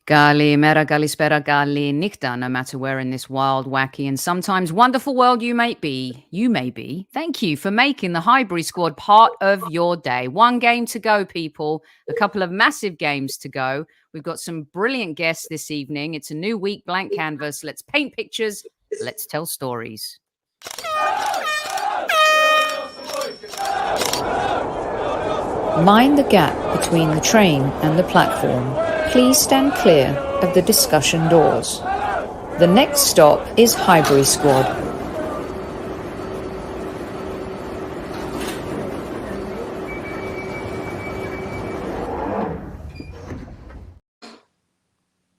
Gali, mera galispera gali nikta, no matter where in this wild, wacky, and sometimes wonderful world you may be. Thank you for making the Highbury Squad part of your day. One game to go, people. A couple of massive games to go. We've got some brilliant guests this evening. It's a new week, blank canvas. Let's paint pictures. Let's tell stories. Mind the gap between the train and the platform. Please stand clear of the discussion doors. The next stop is Highbury Squad.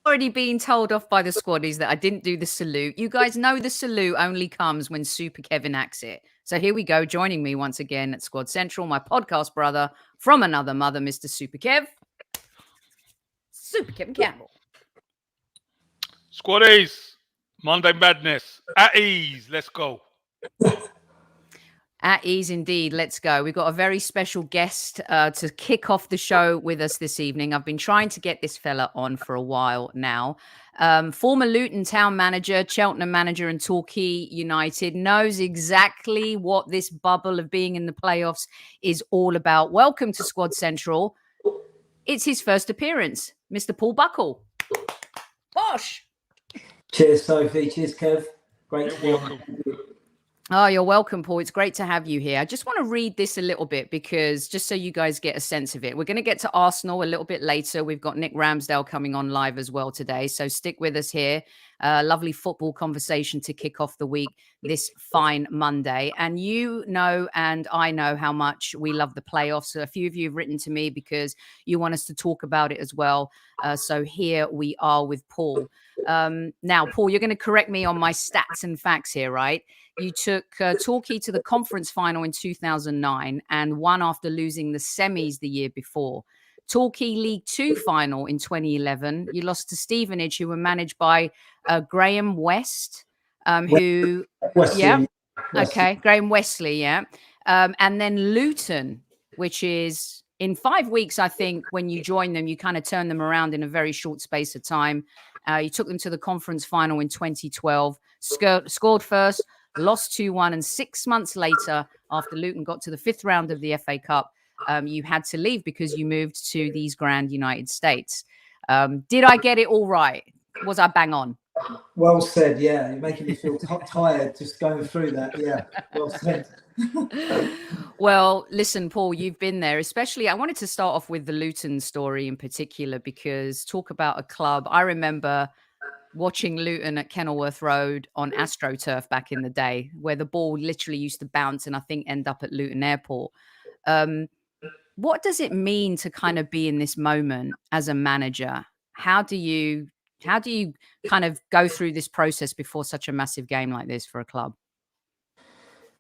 Already being told off by the squaddies that I didn't do the salute. You guys know the salute only comes when Super Kevin acts it. So here we go. Joining me once again at Squad Central, my podcast brother from another mother, Mr. Super Kev. Super Kevin Campbell. Squaddies, Monday Madness, at ease, let's go. At ease indeed. Let's go. We've got a very special guest to kick off the show with us this evening. I've been trying to get this fella on for a while now. Former Luton Town manager, Cheltenham manager, and Torquay United, knows exactly what this bubble of being in the playoffs is all about. Welcome to Squad Central. It's his first appearance, Mr. Paul Buckle. Bosh! Cheers, Sophie. Cheers, Kev. Great to be on. Oh, you're welcome, Paul. It's great to have you here. I just want to read this a little bit because just so you guys get a sense of it. We're going to get to Arsenal a little bit later. We've got Nick Ramsdale coming on live as well today. So stick with us here. Lovely football conversation to kick off the week this fine Monday. And you know, and I know how much we love the playoffs. A few of you have written to me because you want us to talk about it as well. So here we are with Paul. Now, Paul, you're going to correct me on my stats and facts here, right? You took Torquay to the conference final in 2009 and won after losing the semis the year before. Torquay League Two final in 2011. You lost to Stevenage, who were managed by Graham West, who... Wesley. Yeah. Okay. Graham Wesley, yeah. And then Luton, which is in 5 weeks, I think, when you join them, you kind of turn them around in a very short space of time. You took them to the conference final in 2012, scored first, lost 2-1, and 6 months later, after Luton got to the fifth round of the FA Cup, you had to leave because you moved to these grand United States. Did I get it all right? Was I bang on? Well said, yeah. You're making me feel tired just going through that, yeah. Well said. Well, listen, Paul, you've been there. Especially, I wanted to start off with the Luton story in particular, because talk about a club. I remember watching Luton at Kenilworth Road on AstroTurf back in the day, where the ball literally used to bounce and I think end up at Luton Airport. What does it mean to kind of be in this moment as a manager? How do you kind of go through this process before such a massive game like this for a club?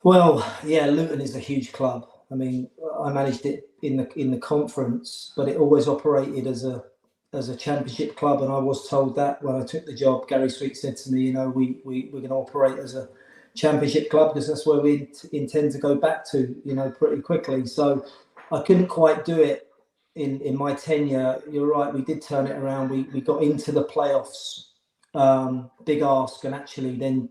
Well, yeah, Luton is a huge club. I mean, I managed it in the conference, but it always operated as a championship club, and I was told that when I took the job. Gary Sweet said to me, you know, we're going to operate as a championship club because that's where we intend to go back to, you know, pretty quickly. So I couldn't quite do it in my tenure. You're right, we did turn it around. We got into the playoffs, big ask, and actually then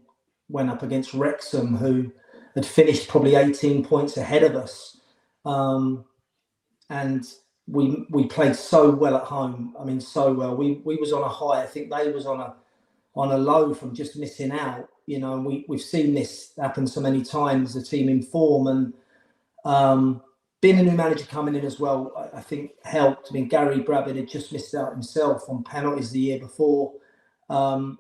went up against Wrexham, who had finished probably 18 points ahead of us. And we played so well at home. I mean, so well. We was on a high. I think they was on a low from just missing out. You know, and we've seen this happen so many times. The team in form, and being a new manager coming in as well, I think helped. I mean, Gary Brabin had just missed out himself on penalties the year before. And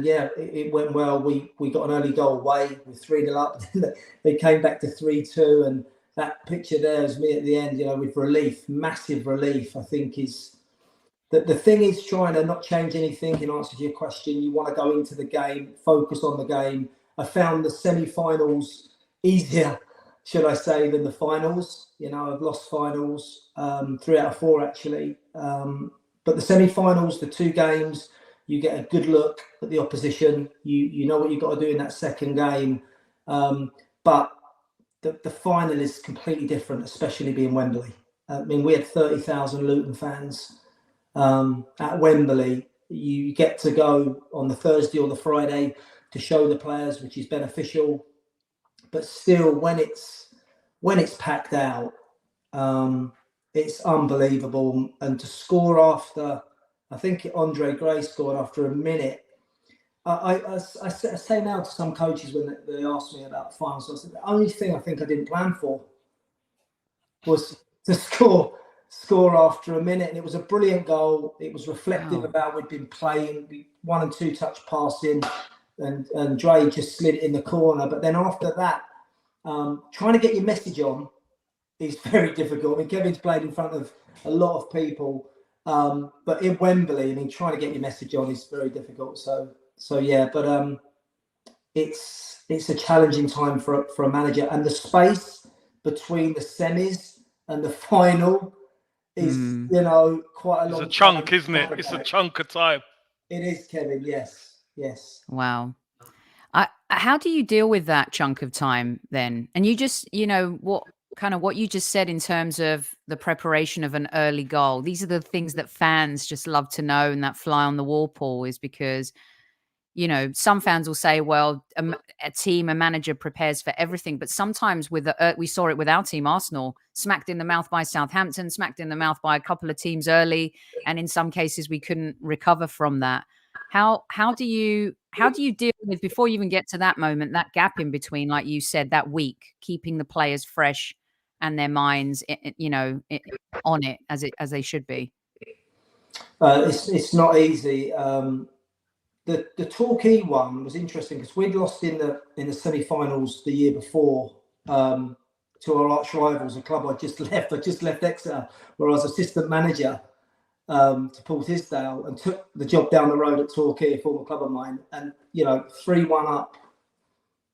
yeah, it went well. We got an early goal away with 3-0 up. They came back to 3-2, and that picture there is me at the end, you know, with relief, massive relief. I think is that the thing is trying to not change anything. In answer to your question, you want to go into the game, focus on the game. I found the semi-finals easier, should I say, than the finals. You know, I've lost finals, 3 out of 4 actually. But the semi-finals, the 2 games, you get a good look at the opposition. You know what you've got to do in that second game. But the final is completely different, especially being Wembley. I mean, we had 30,000 Luton fans. at Wembley. You get to go on the Thursday or the Friday to show the players, which is beneficial. But still, when it's packed out, it's unbelievable. And to score after, I think Andre Gray scored after a minute. I say now to some coaches when they ask me about finals, I said the only thing I think I didn't plan for was to score after a minute, and it was a brilliant goal. It was reflective of how we'd been playing. We 1 and 2 touch passing, and Dre just slid it in the corner. But then after that, trying to get your message on is very difficult. I mean, Kevin's played in front of a lot of people, but in Wembley, I mean, trying to get your message on is very difficult. So yeah, but it's a challenging time for a manager, and the space between the semis and the final is quite a long. It's a chunk, isn't it? It's a chunk of time. It is, Kevin. Yes. Wow. How do you deal with that chunk of time then? And you just, what you just said in terms of the preparation of an early goal. These are the things that fans just love to know, and that fly on the wall, Paul, is because some fans will say, well, a manager prepares for everything. But sometimes we saw it with our team, Arsenal, smacked in the mouth by Southampton, smacked in the mouth by a couple of teams early. And in some cases, we couldn't recover from that. How do you deal with, before you even get to that moment, that gap in between, like you said, that week, keeping the players fresh and their minds, on it as they should be? It's not easy. The Torquay one was interesting because we'd lost in the semi-finals the year before to our arch rivals, a club I just left Exeter, where I was assistant manager to Paul Tisdale, and took the job down the road at Torquay, a former club of mine, and 3-1 up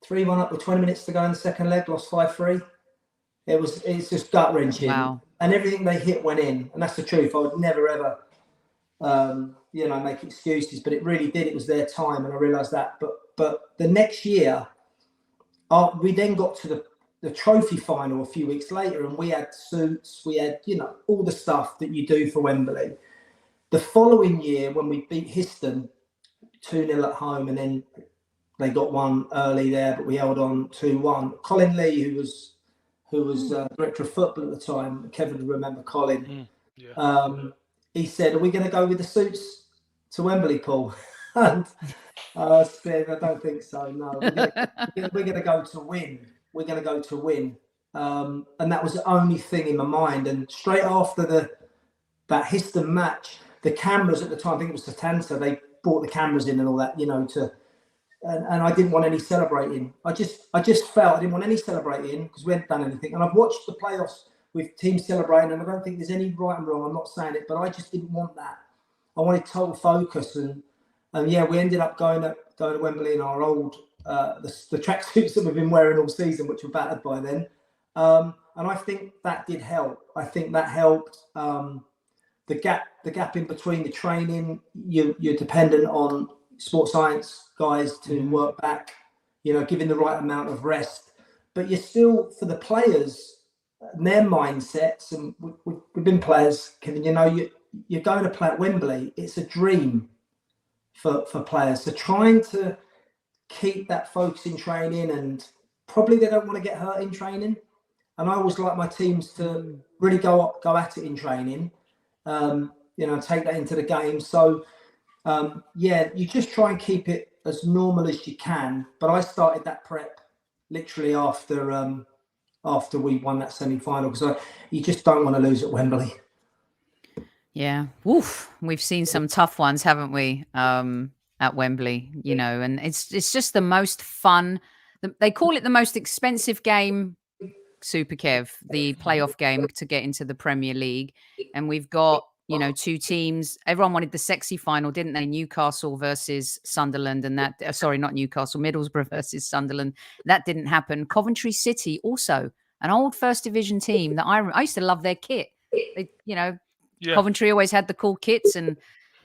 with 20 minutes to go in the second leg, lost 5-3. It's just gut wrenching. Wow. And everything they hit went in, and that's the truth. I would never ever make excuses, but it really did. It was their time, and I realised that. But the next year, we then got to the trophy final a few weeks later, and we had suits, we had all the stuff that you do for Wembley. The following year, when we beat Histon 2-0 at home, and then they got one early there, but we held on 2-1. Colin Lee, who was director of football at the time, Kevin would remember Colin. He said, "Are we going to go with the suits to Wembley, Paul?" And I said, "I don't think so. No, we're going to go to win. We're going to go to win." And that was the only thing in my mind. And straight after that Histon match, the cameras at the time, I think it was Satanta, they brought the cameras in and all that, and I didn't want any celebrating. I just felt I didn't want any celebrating because we hadn't done anything. And I've watched the playoffs with teams celebrating, and I don't think there's any right and wrong. I'm not saying it, but I just didn't want that. I wanted total focus, and we ended up going to Wembley in our old the tracksuits that we've been wearing all season, which were battered by then. And I think that did help. I think that helped. The gap in between the training, you're dependent on sports science guys to work back, giving the right amount of rest. But you're still, for the players and their mindsets, and we've been players, Kevin, you're going to play at Wembley. It's a dream for players. So trying to keep that focus in training, and probably they don't want to get hurt in training. And I always like my teams to really go at it in training, take that into the game. So, you just try and keep it as normal as you can. But I started that prep literally after we won that semi-final, because you just don't want to lose at Wembley. Yeah. Woof. We've seen some tough ones, haven't we? At Wembley, and it's just the most fun. They call it the most expensive game, Super Kev, the playoff game to get into the Premier League. And we've got, two teams. Everyone wanted the sexy final, didn't they? Newcastle versus Sunderland, and that, sorry, not Newcastle, Middlesbrough versus Sunderland. That didn't happen. Coventry City, also an old first division team that I used to love their kit. Coventry always had the cool kits, and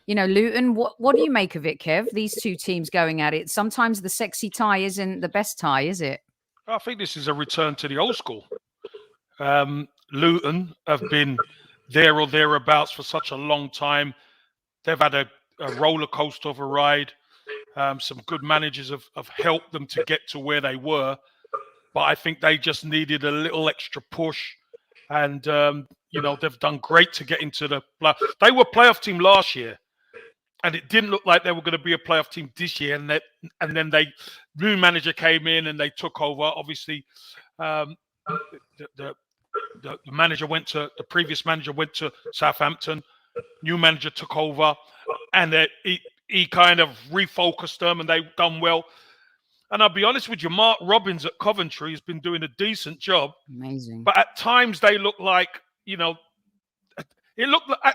Luton. What do you make of it, Kev? These two teams going at it. Sometimes the sexy tie isn't the best tie, is it? I think this is a return to the old school. Luton have been there or thereabouts for such a long time. They've had a roller coaster of a ride. Some good managers have helped them to get to where they were, but I think they just needed a little extra push. And they've done great to get into the play. They were playoff team last year, and it didn't look like they were going to be a playoff team this year. And then new manager came in and they took over. Obviously, the previous manager went to Southampton. New manager took over, and he kind of refocused them, and they've done well. And I'll be honest with you, Mark Robins at Coventry has been doing a decent job. Amazing. But at times they look like, at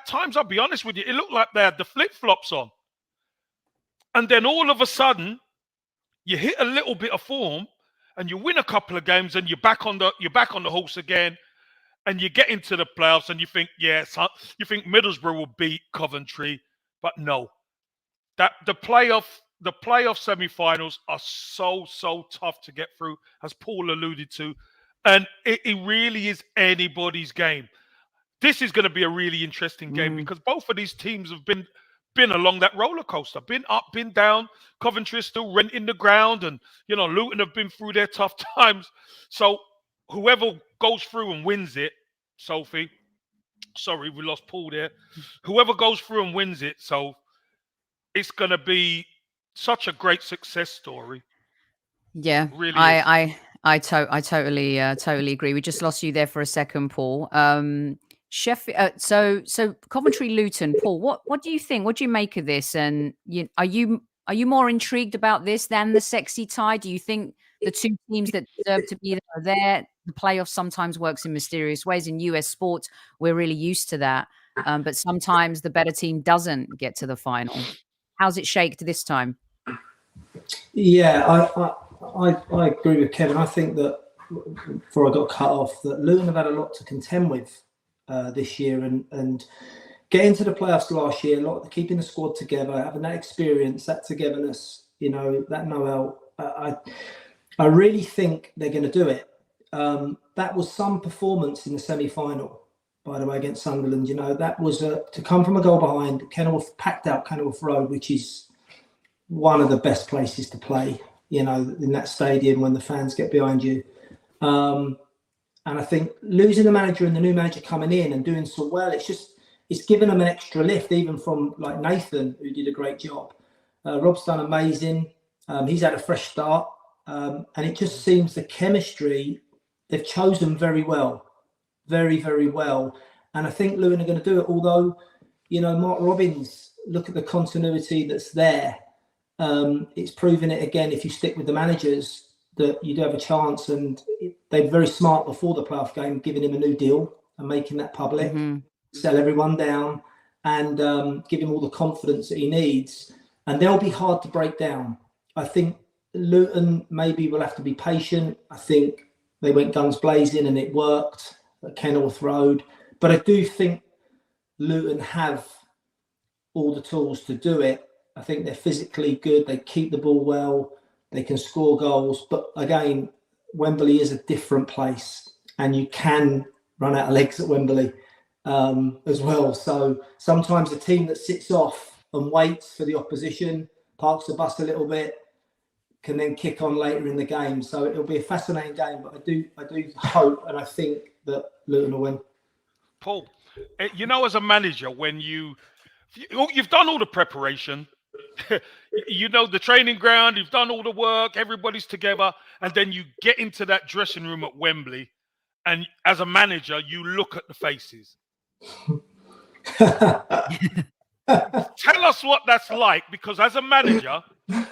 times, I'll be honest with you, it looked like they had the flip-flops on. And then all of a sudden, you hit a little bit of form and you win a couple of games and you're back on the horse again, and you get into the playoffs and you think, you think Middlesbrough will beat Coventry, but no. That the playoff semi-finals are so tough to get through, as Paul alluded to, and it really is anybody's game. This is going to be a really interesting game because both of these teams have been along that roller coaster, been up, been down. Coventry is still renting the ground, and Luton have been through their tough times. So whoever goes through and wins it, Sophie, sorry, we lost Paul there. Whoever goes through and wins it, so it's going to be such a great success story. Yeah, really I totally agree. We just lost you there for a second, Paul. So Coventry Luton, Paul, what do you think? What do you make of this? And are you more intrigued about this than the sexy tie? Do you think the two teams that deserve to be there are there? The playoff sometimes works in mysterious ways. In US sports, we're really used to that. But sometimes the better team doesn't get to the final. How's it shaped this time? Yeah, I agree with Kevin. I think that before I got cut off, that Luton have had a lot to contend with this year, and getting to the playoffs last year, keeping the squad together, having that experience, that togetherness, that know-how. I really think they're going to do it. That was some performance in the semi-final, by the way, against Sunderland. That was to come from a goal behind. Packed out Kenilworth Road, which is one of the best places to play, in that stadium when the fans get behind you. And I think losing the manager and the new manager coming in and doing so well, it's given them an extra lift, even from like Nathan, who did a great job. Rob's done amazing. He's had a fresh start. And it just seems the chemistry, they've chosen very well, very, very well. And I think Luton are going to do it, although, Mark Robins, look at the continuity that's there. It's proven it again, if you stick with the managers, that you do have a chance. And they're very smart before the playoff game, giving him a new deal and making that public, sell everyone down, and give him all the confidence that he needs. And they'll be hard to break down. I think Luton maybe will have to be patient. I think they went guns blazing and it worked at Kenilworth Road. But I do think Luton have all the tools to do it. I think they're physically good. They keep the ball well. They can score goals. But again, Wembley is a different place, and you can run out of legs at Wembley as well. So sometimes a team that sits off and waits for the opposition, parks the bus a little bit, can then kick on later in the game. So it'll be a fascinating game. But I do hope, and I think that Luton will win. Paul, as a manager, when you've done all the preparation, the training ground, you've done all the work, everybody's together, and then you get into that dressing room at Wembley, and as a manager, you look at the faces. Tell us what that's like, because as a manager,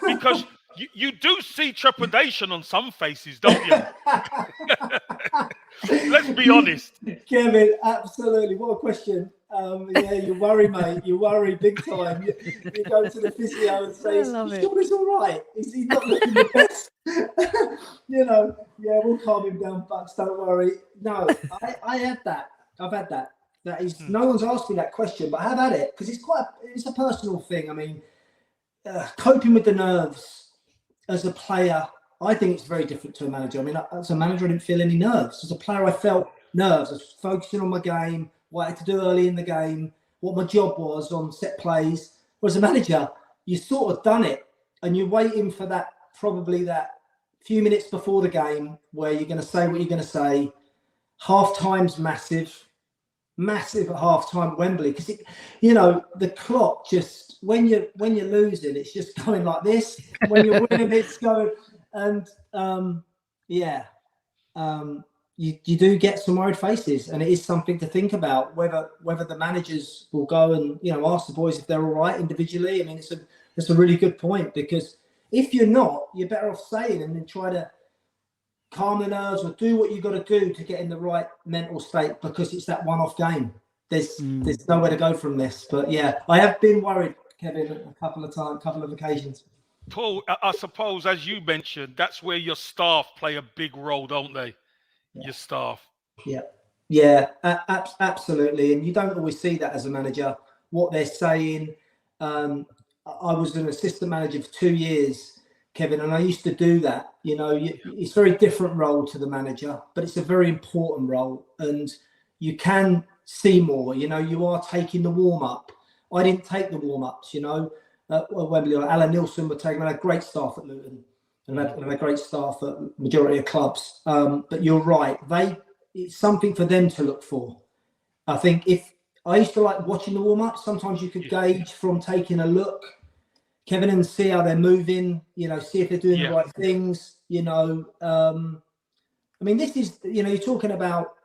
because you do see trepidation on some faces, don't you? Let's be honest. Kevin, absolutely. What a question. Yeah, you worry, mate. You worry big time. You go to the physio and say, "He's all right. He's not looking the best." Yeah, we'll calm him down, Bucks. Don't worry. No, I had that. I've had that. That is, no one's asked me that question, but I have had it because it's a personal thing. I mean, coping with the nerves as a player, I think it's very different to a manager. I mean, as a manager, I didn't feel any nerves. As a player, I felt nerves. I was focusing on my game, what I had to do early in the game, what my job was on set plays. Whereas a manager, you sort of done it, and you're waiting for that, probably that few minutes before the game where you're going to say what you're going to say. Half time's massive at half time at Wembley, because the clock just, when you're losing, it's just going like this. When you're winning, it's going, and you do get some worried faces, and it is something to think about whether the managers will go and ask the boys if they're all right individually. I mean, it's a really good point, because if you're not, you're better off saying and then try to calm the nerves or do what you've got to do to get in the right mental state, because it's that one-off game. There's nowhere to go from this. But yeah, I have been worried, Kevin, a couple of occasions. Paul, I suppose, as you mentioned, that's where your staff play a big role, don't they? Yeah. Your staff. Yeah, absolutely. And you don't always see that as a manager, what they're saying. I was an assistant manager for 2 years, Kevin, and I used to do that. It's a very different role to the manager, but it's a very important role, and you can see more. You are taking the warm-up. I didn't take the warm-ups, at Wembley. Alan Nielsen were taking. I had great staff at Luton, and I had great staff at majority of clubs. But you're right. It's something for them to look for. I think if I used to like watching the warm-ups, sometimes you could gauge from taking a look, Kevin, and see how they're moving, see if they're doing the right things, I mean, this is, you're talking about,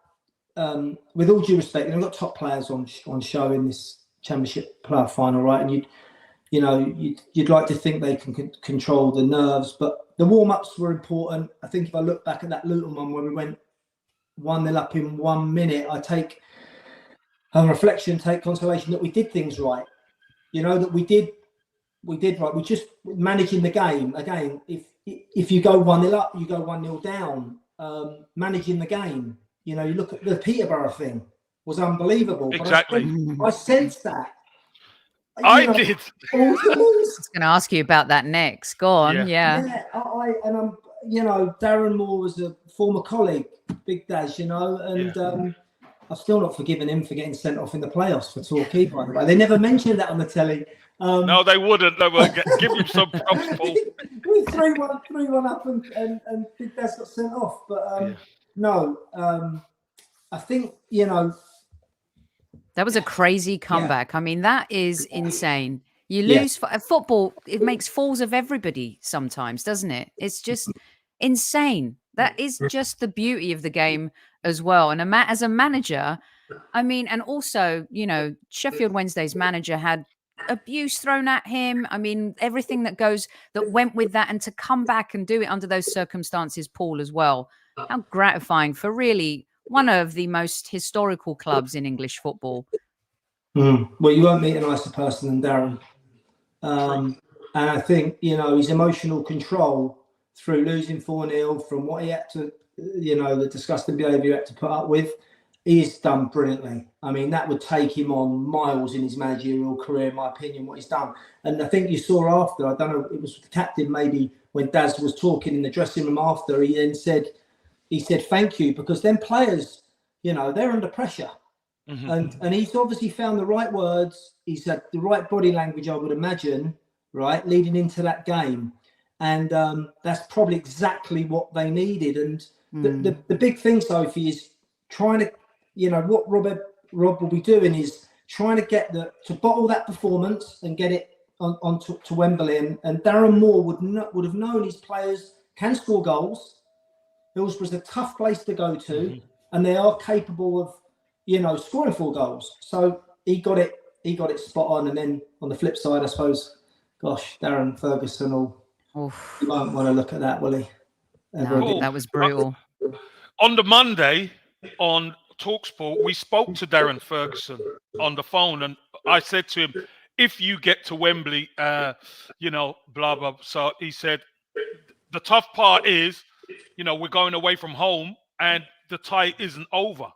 with all due respect, we've got top players on show in this Championship playoff final, right? And you'd like to think they can control the nerves, but the warm-ups were important. I think if I look back at that Luton one where we went 1-0 up in 1 minute, I take reflection, take consolation that we did things right. That we did right. We just managing the game. Again, if you go 1-0 up, you go 1-0 down. Managing the game. You look at the Peterborough thing, was unbelievable. Exactly. I sensed that. I did. I was going to ask you about that next. Go on. Yeah. Darren Moore was a former colleague, Big Daz, and I've still not forgiven him for getting sent off in the playoffs for Torquay, by the way. They never mentioned that on the telly. No, they wouldn't. They would give him some props, Paul. We 3-1 up, and Big Daz got sent off. But I think that was a crazy comeback. I mean, that is insane. You lose football. It makes fools of everybody sometimes, doesn't it? It's just insane. That is just the beauty of the game as well. And as a manager, I mean, and also, Sheffield Wednesday's manager had abuse thrown at him. I mean, everything that went with that, and to come back and do it under those circumstances, Paul, as well. How gratifying for really one of the most historical clubs in English football. Well, you won't meet a nicer person than Darren. And I think, his emotional control through losing 4-0, from what he had to, the disgusting behaviour he had to put up with, he's done brilliantly. I mean, that would take him on miles in his managerial career, in my opinion, what he's done. And I think you saw after, I don't know, it was the captain maybe, when Daz was talking in the dressing room after, he then said, thank you, because then players, they're under pressure. Mm-hmm. And he's obviously found the right words. He's had the right body language, I would imagine, right, leading into that game. And that's probably exactly what they needed. And the big thing, Sophie, is trying to, what Rob will be doing is trying to get to bottle that performance and get it on to Wembley. And Darren Moore would have known his players can score goals. Hillsborough's a tough place to go to, and they are capable of, scoring 4 goals. So he got it spot on. And then on the flip side, I suppose, gosh, Darren Ferguson he won't want to look at that, will he? No, that was brutal. On the Monday on TalkSport, we spoke to Darren Ferguson on the phone, and I said to him, if you get to Wembley, blah, blah. So he said, the tough part is, we're going away from home and the tie isn't over.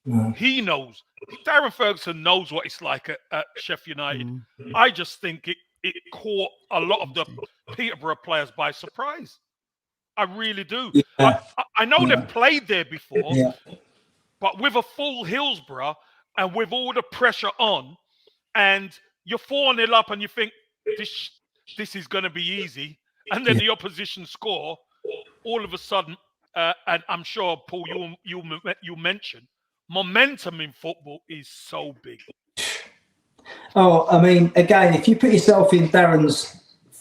No. He knows. Darren Ferguson knows what it's like at Sheffield United. I just think it caught a lot of the Peterborough players by surprise. I really do. Yeah. I know they've played there before, But with a full Hillsborough and with all the pressure on, and you're 4-0 up, and you think this is going to be easy, and then the opposition score, all of a sudden, and I'm sure, Paul, you mentioned momentum in football is so big. Oh, I mean, again, if you put yourself in Darren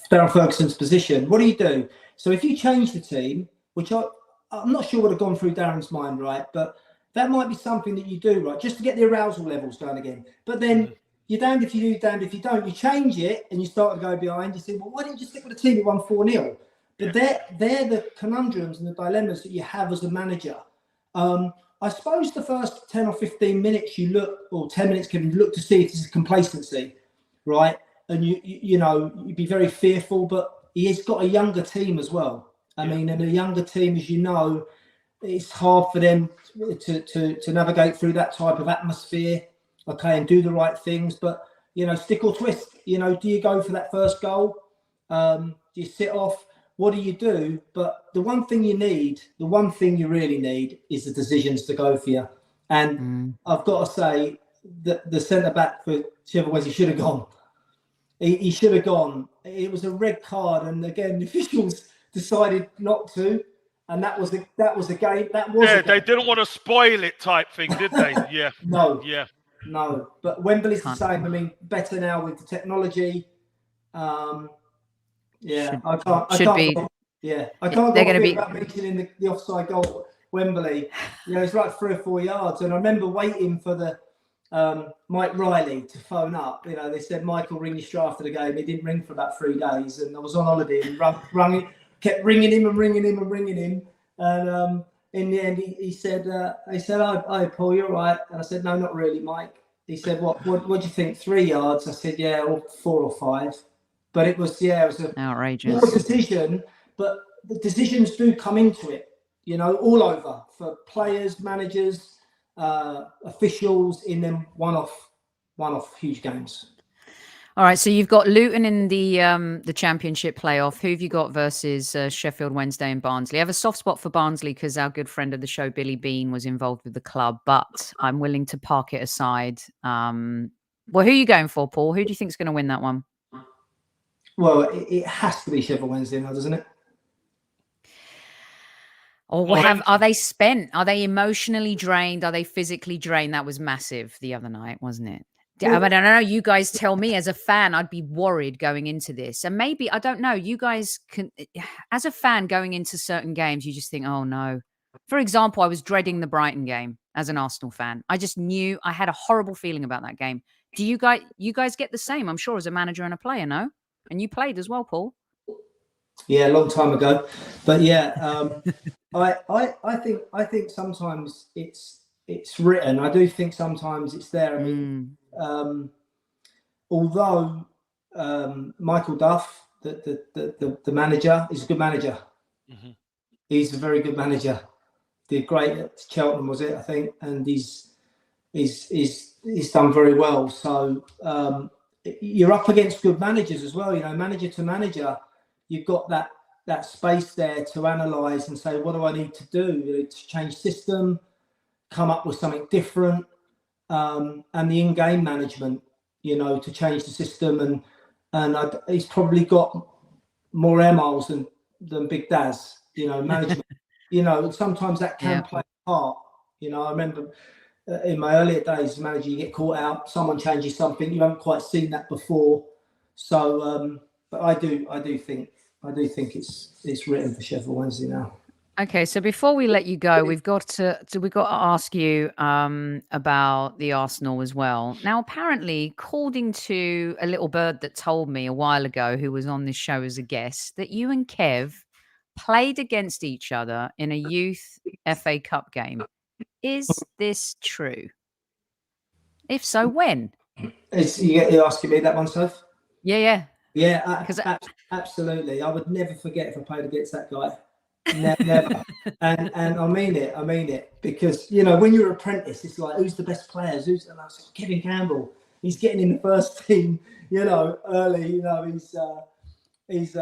Ferguson's position, what do? So if you change the team, which I'm not sure would have gone through Darren's mind, right? But that might be something that you do, right? Just to get the arousal levels going again. But then you're damned if you do, damned if you don't. You change it and you start to go behind. You say, well, why didn't you stick with a team that won 4-0? But they're the conundrums and the dilemmas that you have as a manager. I suppose the first 10 or 15 minutes you look, or 10 minutes, can look to see if this is complacency, right? And you know, you'd be very fearful, but he's got a younger team as well. I mean, and a younger team, as you know, it's hard for them to navigate through that type of atmosphere, okay, and do the right things. But, you know, stick or twist, you know, do you go for that first goal? Do you sit off? What do you do? But the one thing you really need is the decisions to go for you. And I've got to say that the centre-back for Chilwell, he should have gone. He should have gone. It was a red card. And again, the officials decided not to. And that was a game. They didn't want to spoil it type thing, did they? Yeah. No. But Wembley's the same. I mean, better now with the technology. Yeah, I can't. They're going to be about mentioning the offside goal at Wembley. You know, it's like 3 or 4 yards, and I remember waiting for the Mike Riley to phone up. You know, they said Michael ring you straight after the game. He didn't ring for about 3 days, and I was on holiday and kept ringing him. And in the end, he said, "Hi, Paul, you're right." And I said, "No, not really, Mike." He said, "What do you think? 3 yards?" I said, "Yeah, or 4 or 5." But it was an outrageous decision. But the decisions do come into it, you know, all over, for players, managers, officials in them one-off huge games. All right, so you've got Luton in the Championship playoff. Who have you got versus Sheffield Wednesday and Barnsley? I have a soft spot for Barnsley because our good friend of the show, Billy Bean, was involved with the club, but I'm willing to park it aside. Well, who are you going for, Paul? Who do you think is going to win that one? Well, it has to be Sheffield Wednesday now, doesn't it? Or are they spent? Are they emotionally drained? Are they physically drained? That was massive the other night, wasn't it? I don't know. You guys tell me. As a fan, I'd be worried going into this. And maybe, I don't know, you guys can, as a fan going into certain games, you just think, oh no. For example, I was dreading the Brighton game as an Arsenal fan. I just knew, I had a horrible feeling about that game. Do you guys get the same? I'm sure, as a manager and a player, no? And you played as well, Paul. Yeah, a long time ago. But yeah, I think sometimes it's written. I do think sometimes it's there. I mean, although Michael Duff, the manager, is a good manager. Mm-hmm. He's a very good manager. Did great at Cheltenham, was it? I think, and he's done very well. So you're up against good managers as well. You know, manager to manager, you've got that space there to analyse and say, what do I need to do to change system, come up with something different, and the in-game management, you know, to change the system. And he's probably got more air miles than Big Daz, you know, management. You know, sometimes that can play a part. You know, I remember in my earlier days as manager, you get caught out, someone changes something, you haven't quite seen that before. So, but I do think it's written for Sheffield Wednesday now. Okay, so before we let you go, we've got to ask you about the Arsenal as well. Now, apparently, according to a little bird that told me a while ago, who was on this show as a guest, that you and Kev played against each other in a youth FA Cup game. Is this true? If so, when? You're asking me that one, Soph? Yeah. Yeah, absolutely. I would never forget if I played against that guy. Never. and I mean it, because, you know, when you're an apprentice, it's like, who's the best players? And I was like, Kevin Campbell. He's getting in the first team, you know, early. You know, he's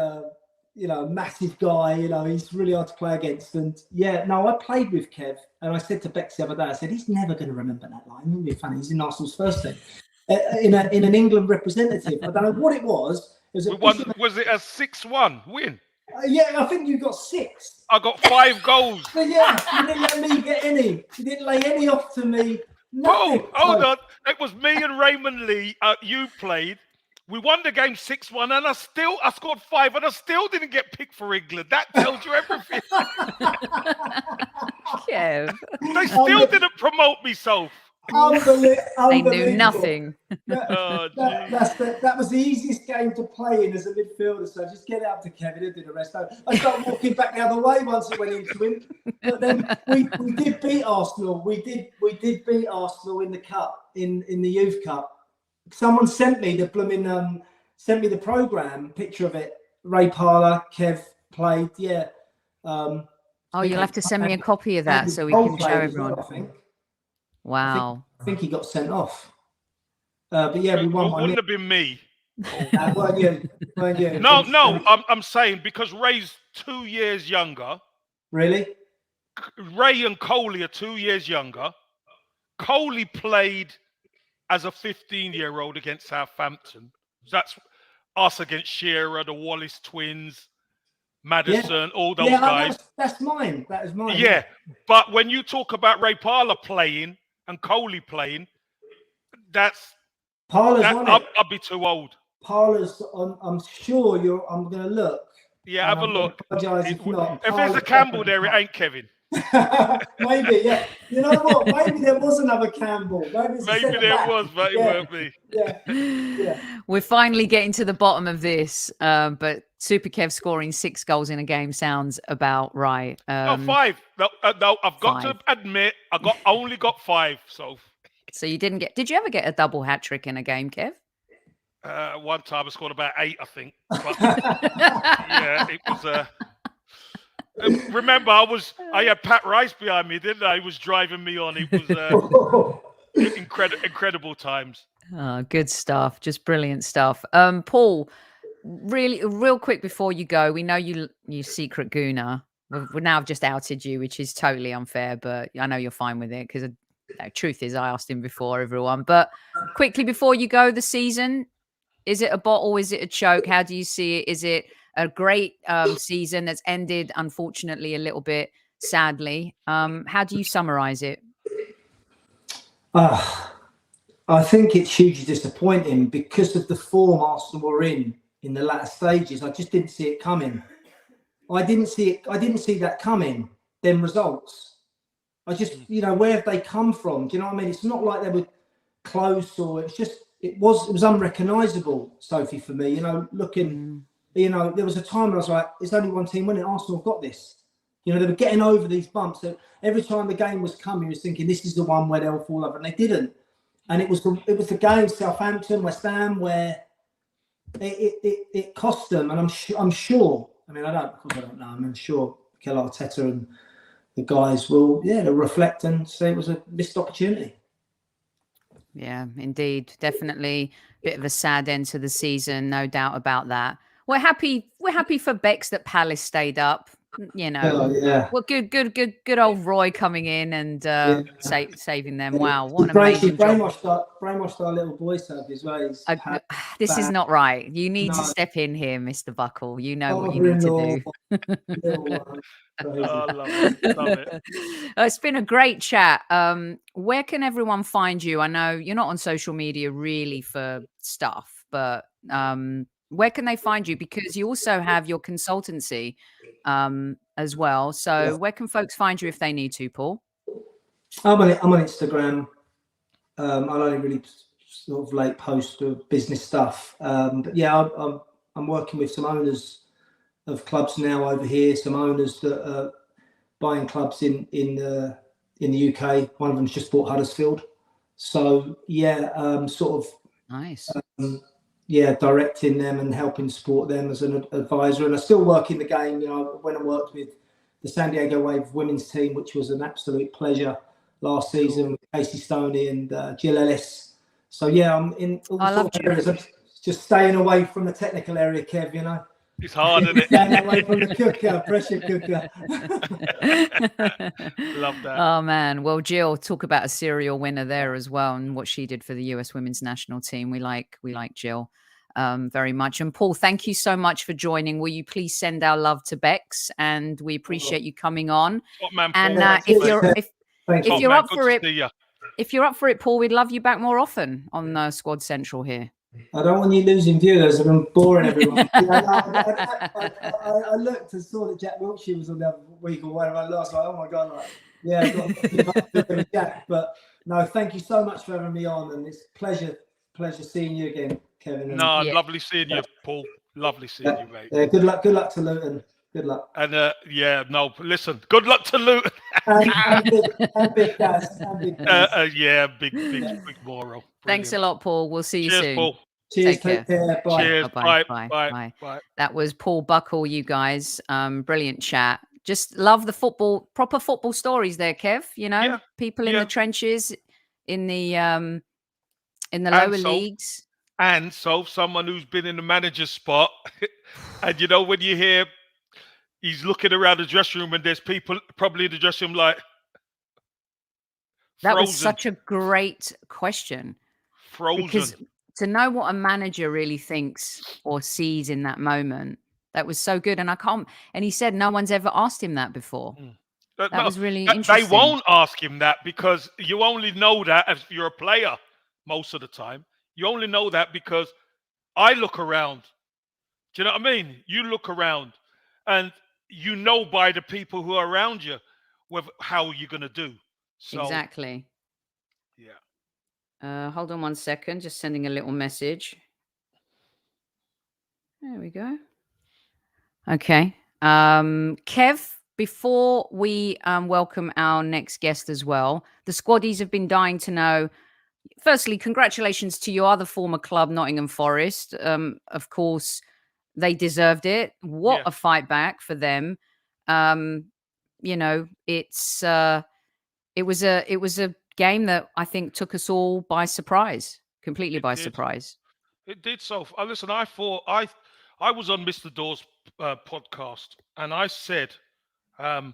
massive guy. He's really hard to play against. And yeah, no, I played with Kev, and I said to Bex the other day, I said he's never going to remember that line. It'll be funny. He's in Arsenal's first team, in an England representative. I don't know what it was. Was it a 6-1 win? Yeah, I think you got 6. I got 5 goals. But yeah, you didn't let me get any. You didn't lay any off to me. Nothing. Oh, hold on. It was me and Raymond Lee. You played. We won the game 6-1, and I scored 5, and I still didn't get picked for England. That tells you everything. Kev. They still didn't promote me, Soph. They knew nothing. That was the easiest game to play in as a midfielder. So just get out to Kevin and do the rest. I started walking back the other way once it went into him. But then we did beat Arsenal. We did beat Arsenal in the cup, in the Youth Cup. Someone sent me the program picture of it. Ray Parlour, Kev played. Yeah. You'll have to send me a copy of that so we can show everyone. I think. Wow. I think he got sent off. But yeah, we won. It wouldn't have been me. Weren't you? No. I'm saying because Ray's 2 years younger. Really? Ray and Coley are 2 years younger. Coley played as a 15-year-old against Southampton. That's us against Shearer, the Wallace twins, Maddison, all those guys. That's mine. That is mine. Yeah, but when you talk about Ray Parlour playing and Coley playing, Parlour's on it. I'll be too old. Parlour's on. I'm sure I'm going to look. Yeah, have a look. If not, if there's a Campbell there, it ain't Kevin. Maybe, yeah. You know what? Maybe there was another Campbell. Maybe there was, but it weren't me. Yeah. We're finally getting to the bottom of this, but Super Kev scoring 6 goals in a game sounds about right. No, 5. No, I've got 5. to admit, only got 5. So you didn't get? Did you ever get a double hat trick in a game, Kev? One time I scored about 8, I think. But, yeah, it was. Remember, I had Pat Rice behind me, didn't I? He was driving me on. It was incredible times. Oh, good stuff. Just brilliant stuff. Paul, really, real quick before you go, we know you secret gooner. We now have just outed you, which is totally unfair, but I know you're fine with it because the truth is I asked him before, everyone. But quickly before you go, the season, is it a bottle? Is it a choke? How do you see it? Is it a great season that's ended, unfortunately, a little bit sadly? How do you summarize it? I think it's hugely disappointing because of the form Arsenal were in the latter stages. I just didn't see it coming. I didn't see that coming. Them results. I just, where have they come from? Do you know what I mean? It's not like they were close or it was unrecognisable, Sophie, for me. Looking. There was a time when I was like, "There's only one team winning. Arsenal have got this." They were getting over these bumps. So every time the game was coming, you was thinking, "This is the one where they'll fall over," and they didn't. And it was the game, Southampton, West Ham, where it cost them. And I'm sure. I mean, I don't know. I'm sure Mikel Arteta and the guys will, they'll reflect and say it was a missed opportunity. Yeah, indeed, definitely a bit of a sad end to the season, no doubt about that. We're happy for Bex that Palace stayed up. Well, good old Roy coming in and saving them. Wow, what an amazing job. Brainwashed our little boy sub as well. This is not right. You need to step in here, Mr. Buckle. You know what you need to do. Love it. It's been a great chat. Where can everyone find you? I know you're not on social media really for stuff, but where can they find you? Because you also have your consultancy as well. So where can folks find you if they need to, Paul? I'm on Instagram. I'll only really sort of late post of business stuff. But yeah, I'm working with some owners of clubs now over here. Some owners that are buying clubs in the UK. One of them's just bought Huddersfield. So yeah, sort of nice. Directing them and helping support them as an advisor. And I still work in the game. When I worked with the San Diego Wave women's team, which was an absolute pleasure last season with Casey Stoney and Jill Ellis. So yeah, I'm in all sorts of areas. I'm just staying away from the technical area, Kev. It's hard, isn't it? Stand away from the cooker, pressure cooker. Love that. Oh man. Well, Jill, talk about a serial winner there as well, and what she did for the US women's national team. We like Jill very much. And Paul, thank you so much for joining. Will you please send our love to Bex? And we appreciate you coming on. Top man, And Paul. if you're up for it, see ya. if you're up for it, Paul, we'd love you back more often on Squad Central here. I don't want you losing viewers. I've been boring everyone. I looked and saw that Jack Wiltshire was on the other week or whatever. I lost. Like, oh my god! Like, yeah, I've got Jack. But no, thank you so much for having me on, and it's pleasure seeing you again, Kevin. No, lovely seeing you, Paul. Lovely seeing you, mate. Yeah, good luck to Luton. Good luck. And listen, good luck to Luton. and Big Daz. Big moral. Thanks a lot, Paul. We'll see you soon. Paul. Cheers, take care. Bye. Cheers. Bye. That was Paul Buckle, you guys. Brilliant chat. Just love the football, proper football stories there, Kev. You know, people in the trenches, in the lower leagues. And so someone who's been in the manager's spot, and you know, when you hear he's looking around the dressing room and there's people probably in the dressing room like that was such a great question. Frozen. Because to know what a manager really thinks or sees in that moment, that was so good. And and he said no one's ever asked him that before. That was really interesting. They won't ask him that because you only know that if you're a player most of the time. You only know that because I look around. Do you know what I mean? You look around and you know by the people who are around you how you're going to do. So, exactly. Yeah. Hold on 1 second. Just sending a little message. There we go. Okay. Kev, before we welcome our next guest as well, the squaddies have been dying to know. Firstly, congratulations to your other former club, Nottingham Forest. Of course, they deserved it. What a fight back for them. You know, it was a game that I think took us all by surprise, completely by surprise. It did. So listen, I thought I was on Mr. Dawes' podcast, and I said that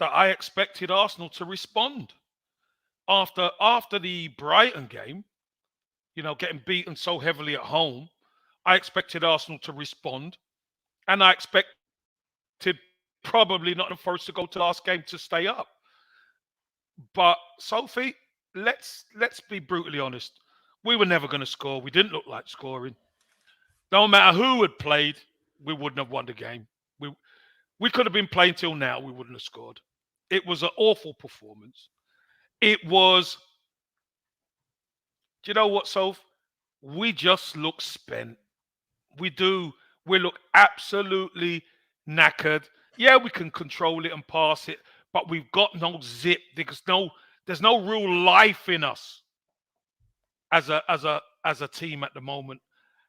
I expected Arsenal to respond after the Brighton game. You know, getting beaten so heavily at home, I expected Arsenal to respond, and I expected probably Nottingham Forest to go to the last game to stay up. But Sophie, let's be brutally honest. We were never going to score. We didn't look like scoring. No matter who had played, we wouldn't have won the game. We could have been playing till now. We wouldn't have scored. It was an awful performance. It was. Do you know what, Soph? We just look spent. We do. We look absolutely knackered. Yeah, we can control it and pass it, but we've got no zip. There's no real life in us as a team at the moment.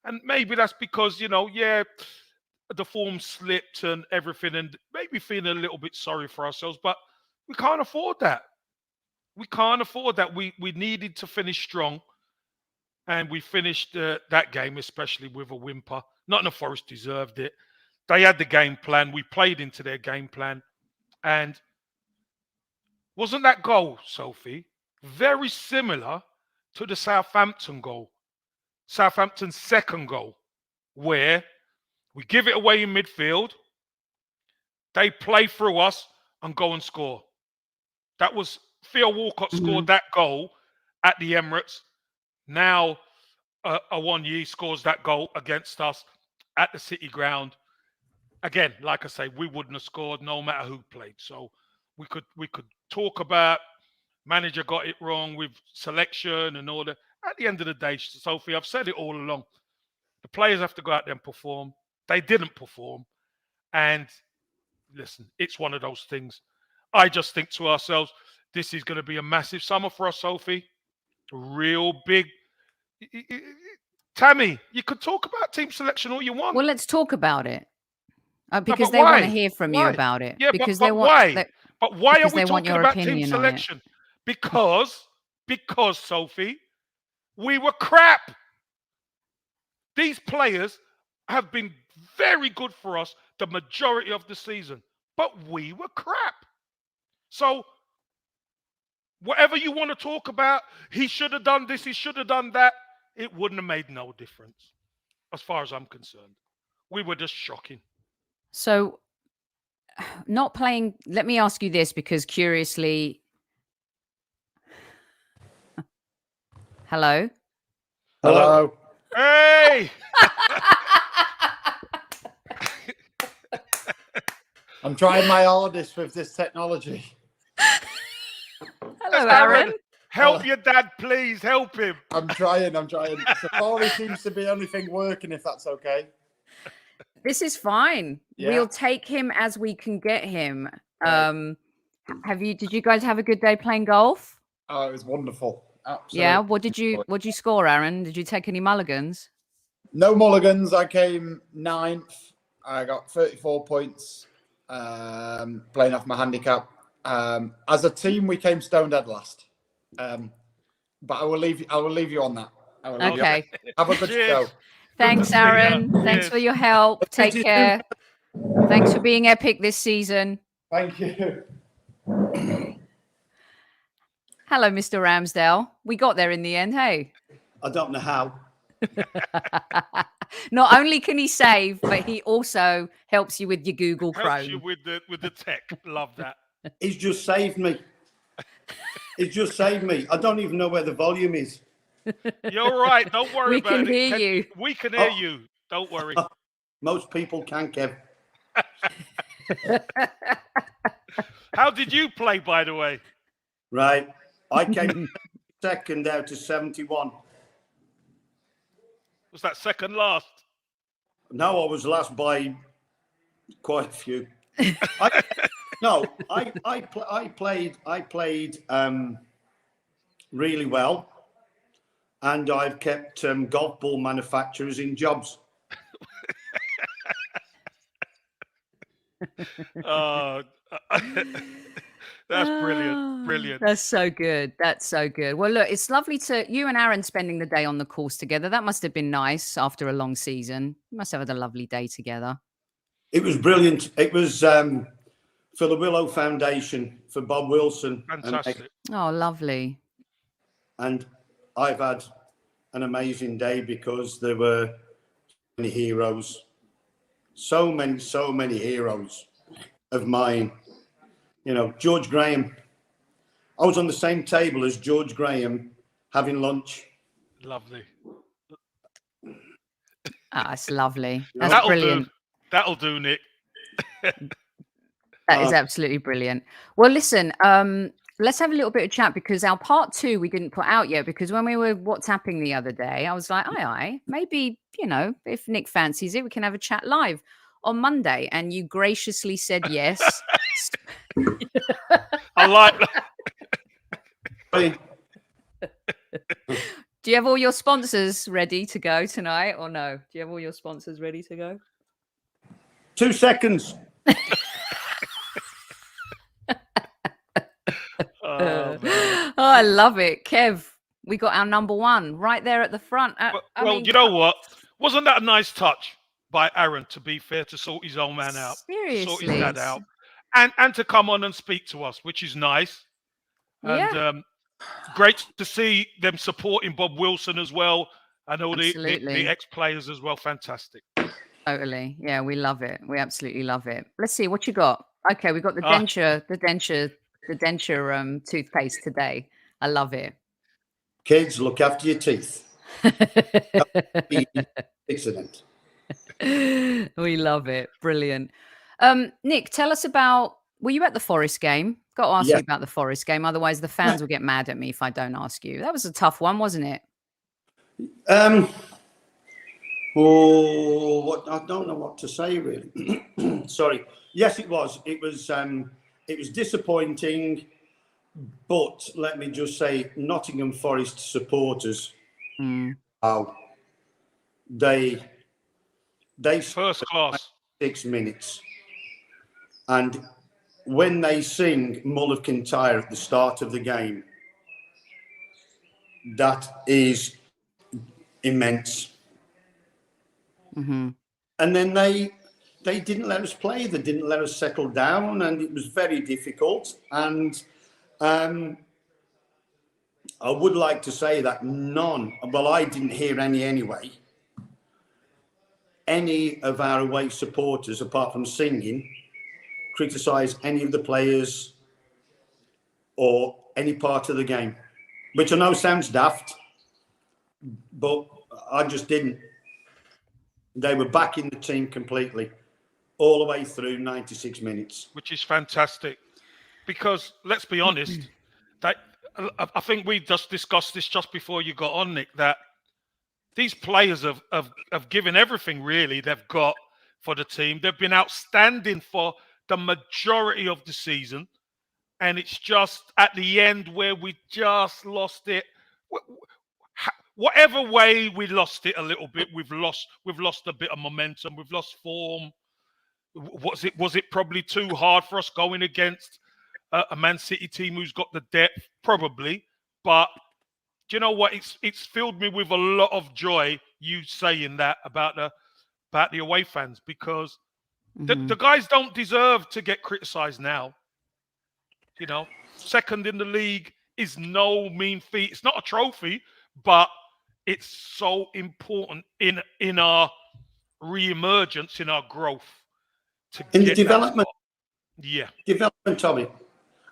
And maybe that's because, you know, the form slipped and everything, and maybe feeling a little bit sorry for ourselves, but we can't afford that. We can't afford that. We needed to finish strong, and we finished that game, especially with a whimper. Nottingham Forest deserved it. They had the game plan. We played into their game plan. And wasn't that goal, Sophie, very similar to the Southampton goal? Southampton's second goal, where we give it away in midfield, they play through us and go and score. That was Theo Walcott scored that goal at the Emirates. Now Awoniyi scores that goal against us at the City Ground. Again, like I say, we wouldn't have scored no matter who played. So we could talk about manager got it wrong with selection and all that. At the end of the day, Sophie, I've said it all along. The players have to go out there and perform. They didn't perform. And listen, it's one of those things. I just think to ourselves, this is going to be a massive summer for us, Sophie. Real big. Tammy, you could talk about team selection all you want. Well, let's talk about it. Because they want to hear from you about it. Yeah, because but why? But why are we talking about team selection? Because, Sophie, we were crap. These players have been very good for us the majority of the season. But we were crap. So whatever you want to talk about, he should have done this, he should have done that, it wouldn't have made no difference as far as I'm concerned. We were just shocking. So not playing, let me ask you this, because curiously, hello? Hello. Hey! I'm trying my hardest with this technology. Hello, Aaron. Help your dad, please. Help him. I'm trying. Safari seems to be the only thing working, if that's okay. This is fine. Yeah. We'll take him as we can get him. Right. Did you guys have a good day playing golf? Oh, it was wonderful. Absolutely. Yeah. What did you score, Aaron? Did you take any mulligans? No mulligans. I came 9th. I got 34 points, playing off my handicap. As a team, we came stone dead last. But I will leave you on that. Okay. Have a good show. Thanks, Aaron. Thanks for your help. Take care. Thanks for being epic this season. Thank you. Hello, Mr. Ramsdale. We got there in the end, hey? I don't know how. Not only can he save, but he also helps you with your Google Chrome. Helps you with the tech. Love that. He's just saved me. He's just saved me. I don't even know where the volume is. You're right. Don't worry We about can it. hear you. We can hear you. Don't worry. Most people can, Kev. How did you play, by the way? Right. I came second out of 71. Was that second last? No, I was last by quite a few. I played really well, and I've kept golf ball manufacturers in jobs. That's brilliant. Brilliant. That's so good. That's so good. Well, look, it's lovely to you and Aaron spending the day on the course together. That must have been nice after a long season. You must have had a lovely day together. It was brilliant. It was for the Willow Foundation, for Bob Wilson. Fantastic. Oh, lovely. And I've had an amazing day because there were many heroes. So many heroes of mine. You know, George Graham. I was on the same table as George Graham having lunch. Lovely. It's lovely. That's brilliant. That'll do, Nick. That is absolutely brilliant. Well, listen, let's have a little bit of chat because our part 2 we didn't put out yet because when we were WhatsApping the other day, I was like, aye, maybe, you know, if Nick fancies it, we can have a chat live on Monday. And you graciously said yes. I like that. Do you have all your sponsors ready to go tonight or no? Do you have all your sponsors ready to go? 2 seconds. I love it. Kev, we got our number 1 right there at the front. I mean, you know what? Wasn't that a nice touch by Aaron, to be fair, to sort his old man out? Seriously. Sort his dad out. And to come on and speak to us, which is nice. And great to see them supporting Bob Wilson as well. And all the ex-players as well. Fantastic. Totally. Yeah, we love it. We absolutely love it. Let's see what you got. Okay, we got the denture toothpaste today. I love it. Kids, look after your teeth. Excellent. We love it. Brilliant. Nick, tell us about, were you at the Forest game? Got to ask you about the Forest game. Otherwise, the fans will get mad at me if I don't ask you. That was a tough one, wasn't it? I don't know what to say, really. Sorry. Yes, it was. It was disappointing, but let me just say, Nottingham Forest supporters, they First class. 6 minutes. And when they sing Mull of Kintyre at the start of the game, that is immense. Mm-hmm. And then they didn't let us play. They didn't let us settle down, and it was very difficult. And I would like to say that I didn't hear any anyway, any of our away supporters, apart from singing, criticise any of the players or any part of the game, which I know sounds daft, but I just didn't. They were backing the team completely, all the way through 96 minutes. Which is fantastic, because let's be honest, that I think we just discussed this just before you got on, Nick, that these players have given everything really they've got for the team. They've been outstanding for the majority of the season, and it's just at the end where we just lost it. Whatever way we lost it a little bit, we've lost a bit of momentum. We've lost form. Was it probably too hard for us going against a Man City team who's got the depth? Probably, but do you know what? It's filled me with a lot of joy. You saying that about the away fans, because the guys don't deserve to get criticised now. You know, second in the league is no mean feat. It's not a trophy, but it's so important in our re-emergence, in our growth. In the development. Yeah. Development, Tommy.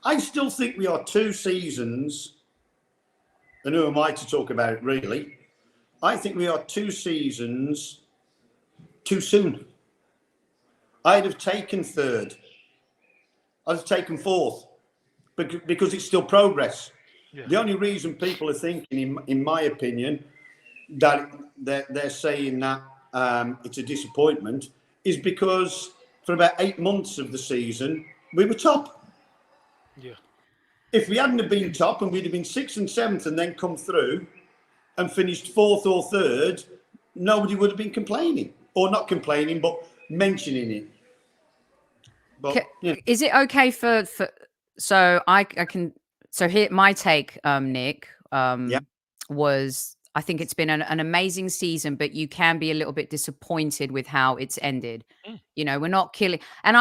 I still think we are 2 seasons, and who am I to talk about it, really? I think we are 2 seasons too soon. I'd have taken 3rd. I'd have taken 4th, because it's still progress. Yeah. The only reason people are thinking, in my opinion, that they're saying that it's a disappointment is because for about 8 months of the season, we were top. Yeah. If we hadn't have been top and we'd have been 6th and 7th and then come through and finished 4th or 3rd, nobody would have been complaining. Or not complaining, but mentioning it. But, is it okay for so I can, so here my take, Nick, was, I think it's been an amazing season, but you can be a little bit disappointed with how it's ended. You know, we're not killing. And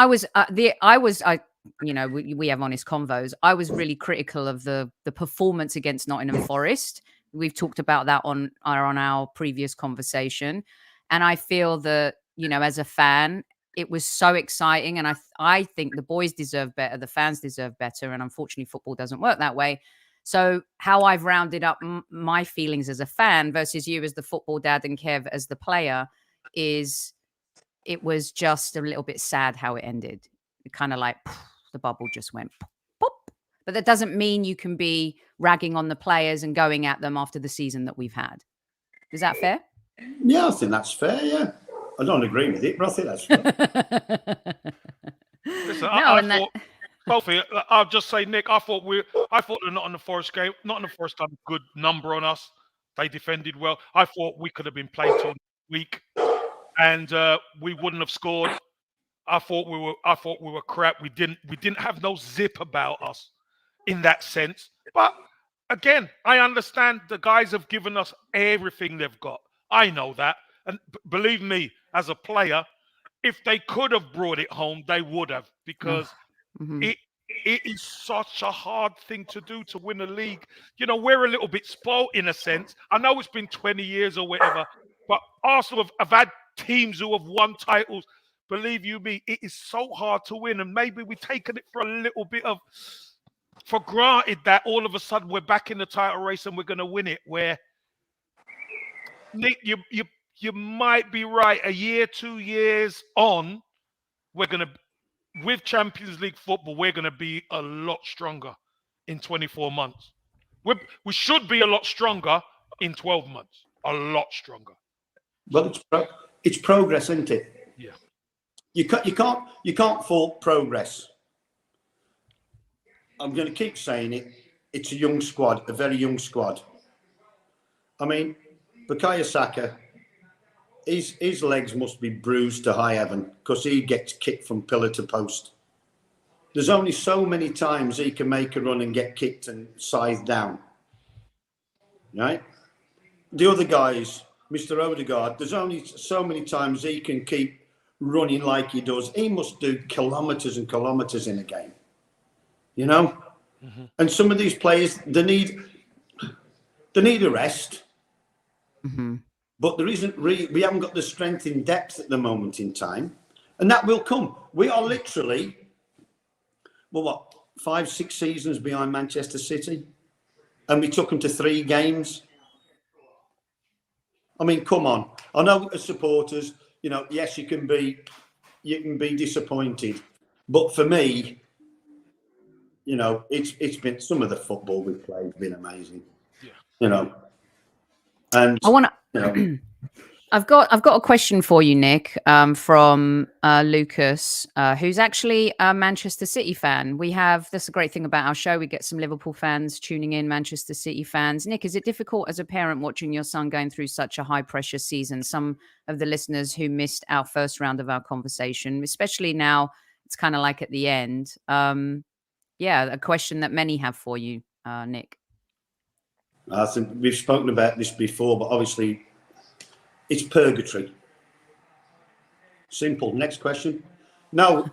you know, we have honest convos. I was really critical of the performance against Nottingham Forest. We've talked about that on our previous conversation. And I feel that, you know, as a fan, it was so exciting. And I think the boys deserve better. The fans deserve better. And unfortunately, football doesn't work that way. So how I've rounded up my feelings as a fan versus you as the football dad and Kev as the player is it was just a little bit sad how it ended. It kind of like the bubble just went pop. But that doesn't mean you can be ragging on the players and going at them after the season that we've had. Is that fair? Yeah, I think that's fair, yeah. I don't agree with it, but I think that's fair. Listen, Sophie, I'll just say, Nick, I thought the Nottingham Forest game, Nottingham Forest had a good number on us. They defended well. I thought we could have been played till week, and we wouldn't have scored. I thought we were crap. We didn't have no zip about us in that sense. But again, I understand the guys have given us everything they've got. I know that, and believe me, as a player, if they could have brought it home, they would have, because. It is such a hard thing to do, to win a league. You know, we're a little bit spoiled in a sense. I know it's been 20 years or whatever, but Arsenal have had teams who have won titles. Believe you me, it is so hard to win. And maybe we've taken it for granted that all of a sudden we're back in the title race and we're going to win it. Where, Nick, you might be right. A year, 2 years on, we're going to... With Champions League football, we're going to be a lot stronger in 24 months. We should be a lot stronger in 12 months. A lot stronger. Well, it's progress, isn't it? Yeah. You can't fault progress. I'm going to keep saying it. It's a young squad, a very young squad. I mean, Bukayo Saka. His legs must be bruised to high heaven, because he gets kicked from pillar to post. There's only so many times he can make a run and get kicked and scythed down. Right? The other guys, Mr. Odegaard, there's only so many times he can keep running like he does. He must do kilometres and kilometres in a game, you know? Mm-hmm. And some of these players, they need a rest. Mm-hmm. But there isn't we haven't got the strength in depth at the moment in time. And that will come. We are literally, 5-6 seasons behind Manchester City? And we took them to 3 games. I mean, come on. I know as supporters, you know, yes, you can be disappointed. But for me, you know, it's been, some of the football we've played has been amazing. Yeah. You know. And I want to, you know, I've got a question for you, Nick, from Lucas, who's actually a Manchester City fan. That's a great thing about our show. We get some Liverpool fans tuning in, Manchester City fans. Nick, is it difficult as a parent watching your son going through such a high pressure season? Some of the listeners who missed our first round of our conversation, especially now, it's kind of like at the end. A question that many have for you, Nick. I think we've spoken about this before, but obviously it's purgatory. Simple. Next question. No.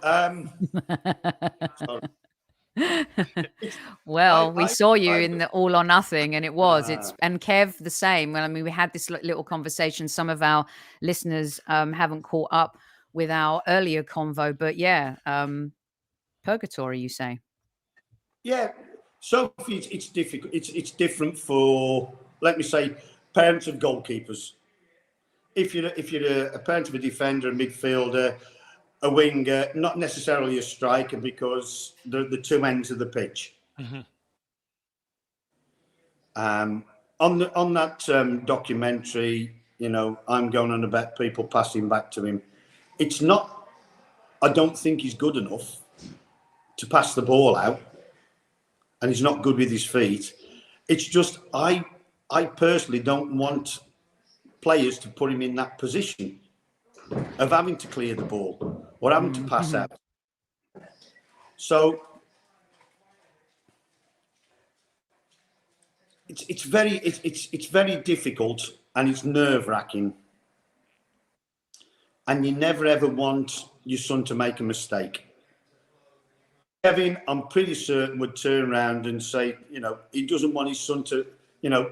Well, we saw you in the All or Nothing, and and Kev the same. Well, I mean, we had this little conversation. Some of our listeners haven't caught up with our earlier convo, but purgatory, you say? Yeah. Sophie, it's difficult. It's different for, let me say, parents of goalkeepers. If you're a parent of a defender, a midfielder, a winger, not necessarily a striker, because they're the two ends of the pitch. Mm-hmm. On that documentary, you know, I'm going on about people passing back to him. It's not. I don't think he's good enough to pass the ball out, and he's not good with his feet. It's just I personally don't want players to put him in that position of having to clear the ball or having to pass out. So it's very difficult, and it's nerve-wracking. And you never ever want your son to make a mistake. Kevin, I'm pretty certain, would turn around and say, you know, he doesn't want his son to, you know,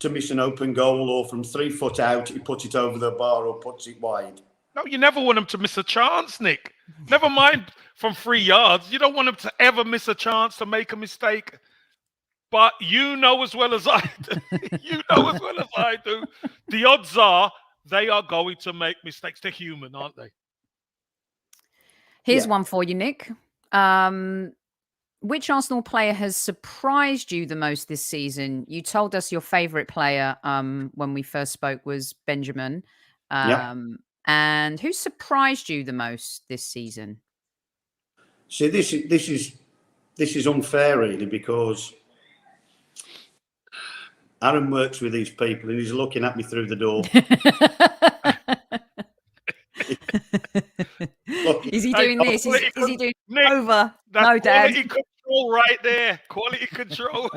to miss an open goal, or from 3 foot out, he puts it over the bar or puts it wide. No, you never want him to miss a chance, Nick. Never mind from 3 yards. You don't want him to ever miss a chance to make a mistake. But you know as well as I do, the odds are they are going to make mistakes. They're human, aren't they? Here's one for you, Nick. Which Arsenal player has surprised you the most this season? You told us your favourite player when we first spoke was Benjamin. And who surprised you the most this season? See, this is unfair, really, because Aaron works with these people and he's looking at me through the door. Look, is he doing this? Is he doing Nick, over? No, Dad. Quality control right there. Quality control.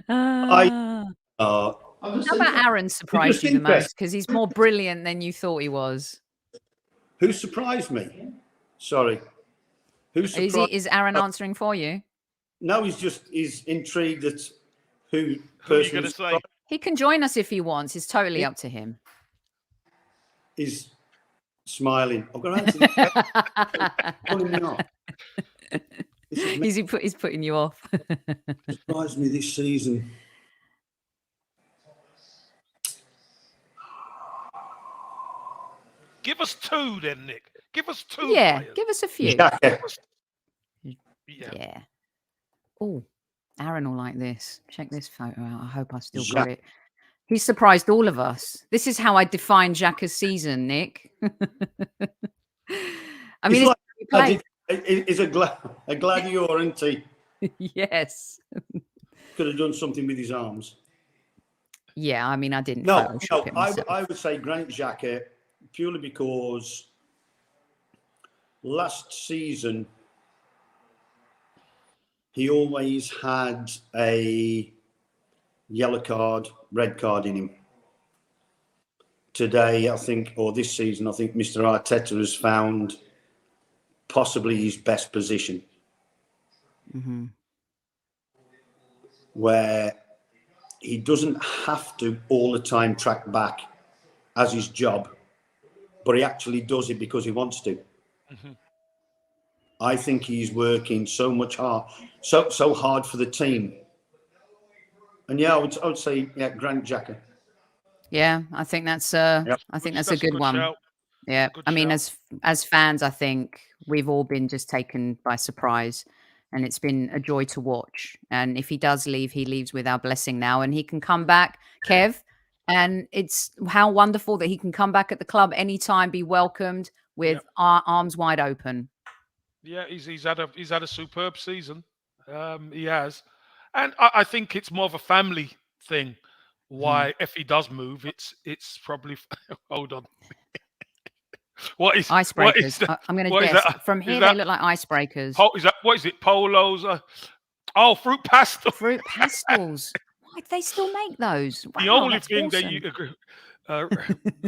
How about Aaron surprised you the most? Because he's more brilliant than you thought he was. Who surprised me? Sorry. Who surprised? Is Aaron answering for you? No, he's intrigued at who are you going to say? He can join us if he wants. It's totally up to him. He's smiling. I'm going to answer the question. He's putting you off. Surprised me this season. Give us 2 then, Nick. Give us 2. Yeah, players. Give us a few. Yeah. Oh, Aaron will like this. Check this photo out. I hope I still got it. He surprised all of us. This is how I define Xhaka's season, Nick. I mean, he's a gladiator, isn't he? Yes. Could have done something with his arms. Yeah, I mean, I didn't. No, I would say Granit Xhaka, purely because last season he always had a yellow card, red card in him. Today, I think, or this season, I think Mr. Arteta has found possibly his best position. Mm-hmm. Where he doesn't have to all the time track back as his job, but he actually does it because he wants to. Mm-hmm. I think he's working so hard for the team. And yeah, I would say Granit Xhaka. Yeah, I think that's a good one. Shout. Yeah, Good I mean, shout. as fans, I think we've all been just taken by surprise, and it's been a joy to watch. And if he does leave, he leaves with our blessing now, and he can come back, Kev. And it's how wonderful that he can come back at the club anytime, be welcomed with our arms wide open. Yeah, he's had a superb season. He has, and I think it's more of a family thing. Why, if he does move, it's probably hold on. What is icebreakers? I'm going to guess from here they look like icebreakers. Is that what is it? Polos? Fruit pastel. Fruit pastels. Why do they still make those? Wow, the only thing awesome. that you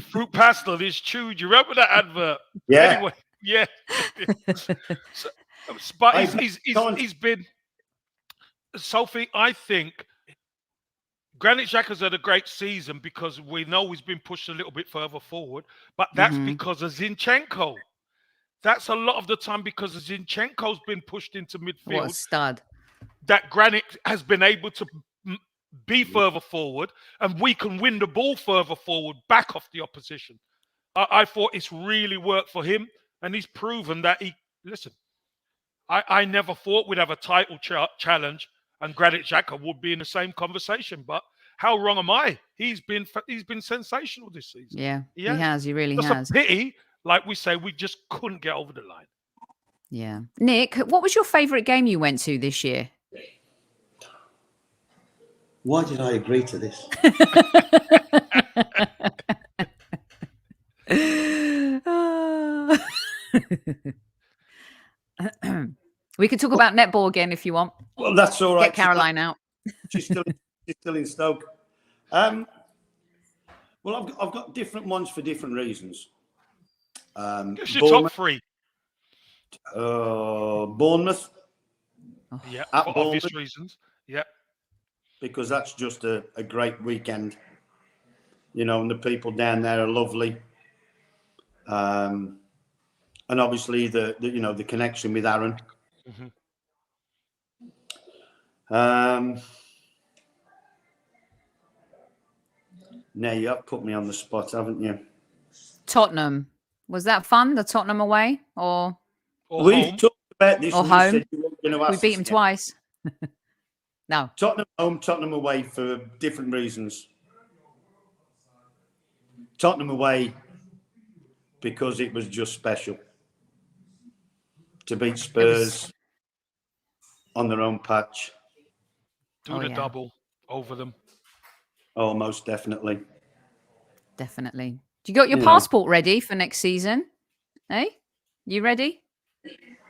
fruit pastel is chewed. You remember that advert? Yeah. Anyway, yeah. But he's been Sophie. I think Granit Xhaka's had a great season because we know he's been pushed a little bit further forward, but that's because of Zinchenko. That's a lot of the time because Zinchenko's been pushed into midfield. What a stud. That Granit has been able to be further forward, and we can win the ball further forward, back off the opposition. I thought it's really worked for him, and he's proven that listen, I never thought we'd have a title challenge and Granit Xhaka would be in the same conversation, but how wrong am I? He's been sensational this season. Yeah, he has. He really has. It's a pity, like we say, we just couldn't get over the line. Yeah. Nick, what was your favourite game you went to this year? Why did I agree to this? We could talk about netball again if you want. Well, that's all right. Get Caroline out. She's still in Stoke. Well, I've got different ones for different reasons. What's your top three? Bournemouth. Yeah, at for Bournemouth, obvious reasons. Yeah. Because that's just a great weekend. You know, and the people down there are lovely. And obviously the connection with Aaron. Now you have put me on the spot, haven't you? Tottenham. Was that fun? The Tottenham away or we've talked about this or home? We beat them twice. No. Tottenham home, Tottenham away for different reasons. Tottenham away because it was just special to beat Spurs on their own patch. Do the double over them. Oh, most definitely. Definitely. You got your passport ready for next season? Hey, you ready?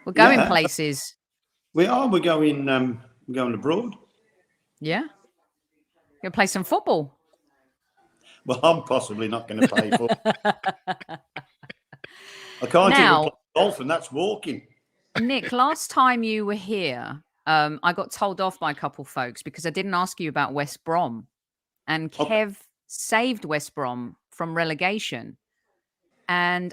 We're going places. We are. We're going abroad. Yeah. You're going to play some football. Well, I'm possibly not going to play football. I can't even play golf, and that's walking. Nick, last time you were here, I got told off by a couple folks because I didn't ask you about West Brom. And Kev saved West Brom from relegation. And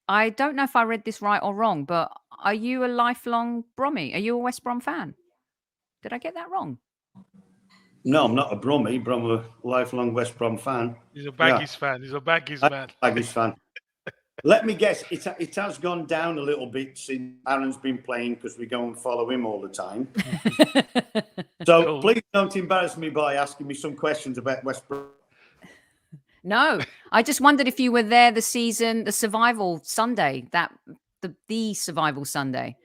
I don't know if I read this right or wrong, but are you a lifelong Bromie? Are you a West Brom fan? Did I get that wrong? No, I'm not a Bromie, but I'm a lifelong West Brom fan. He's a Baggies fan. He's a Baggies man. Baggies fan. Let me guess, it has gone down a little bit since Aaron's been playing because we go and follow him all the time. So please don't embarrass me by asking me some questions about West Brom. No, I just wondered if you were there the survival Sunday, the survival Sunday.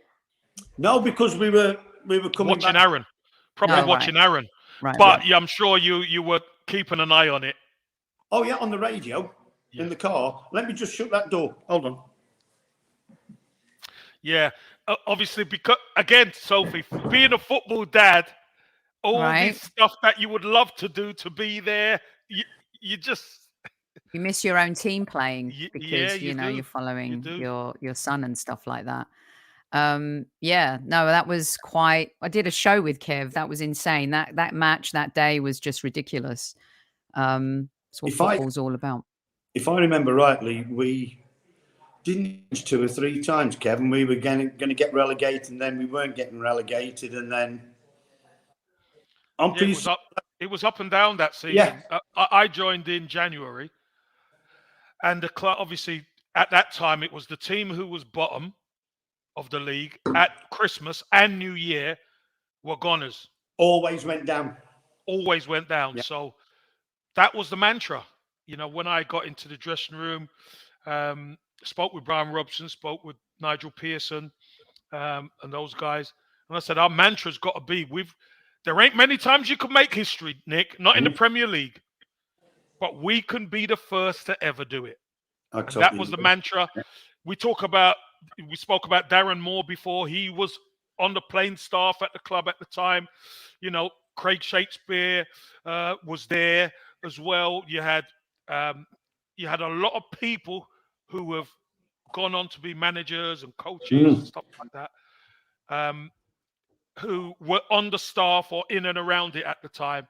No, because we were coming watching back. Aaron, probably watching Aaron. Right. But yeah, I'm sure you were keeping an eye on it. Oh yeah, on the radio. In the car. Let me just shut that door. Hold on. Yeah, obviously, because again, Sophie, being a football dad, all Right. this stuff that you would love to do to be there. You just You miss your own team playing yeah, because you do. you're following do. your son and stuff like that. Yeah, no, that was quite. I did a show with Kev. That was insane. That match that day was just ridiculous. It's what football's all about. If I remember rightly, we didn't 2 or 3 times, Kevin. We were going to get relegated, and then we weren't getting relegated, and then it was up and down that season. Yeah. I joined in January, and the club, obviously at that time, it was the team who was bottom of the league at Christmas and New Year were goners. Always went down. Always went down. Yeah. So that was the mantra. When I got into the dressing room, spoke with Brian Robson, spoke with Nigel Pearson, and those guys. And I said, our mantra's got to be, there ain't many times you can make history, Nick, not in the Premier League, but we can be the first to ever do it. And that was the mantra. Yeah. We spoke about Darren Moore before. He was on the playing staff at the club at the time. Craig Shakespeare was there as well. You had a lot of people who have gone on to be managers and coaches and stuff like that, who were on the staff or in and around it at the time.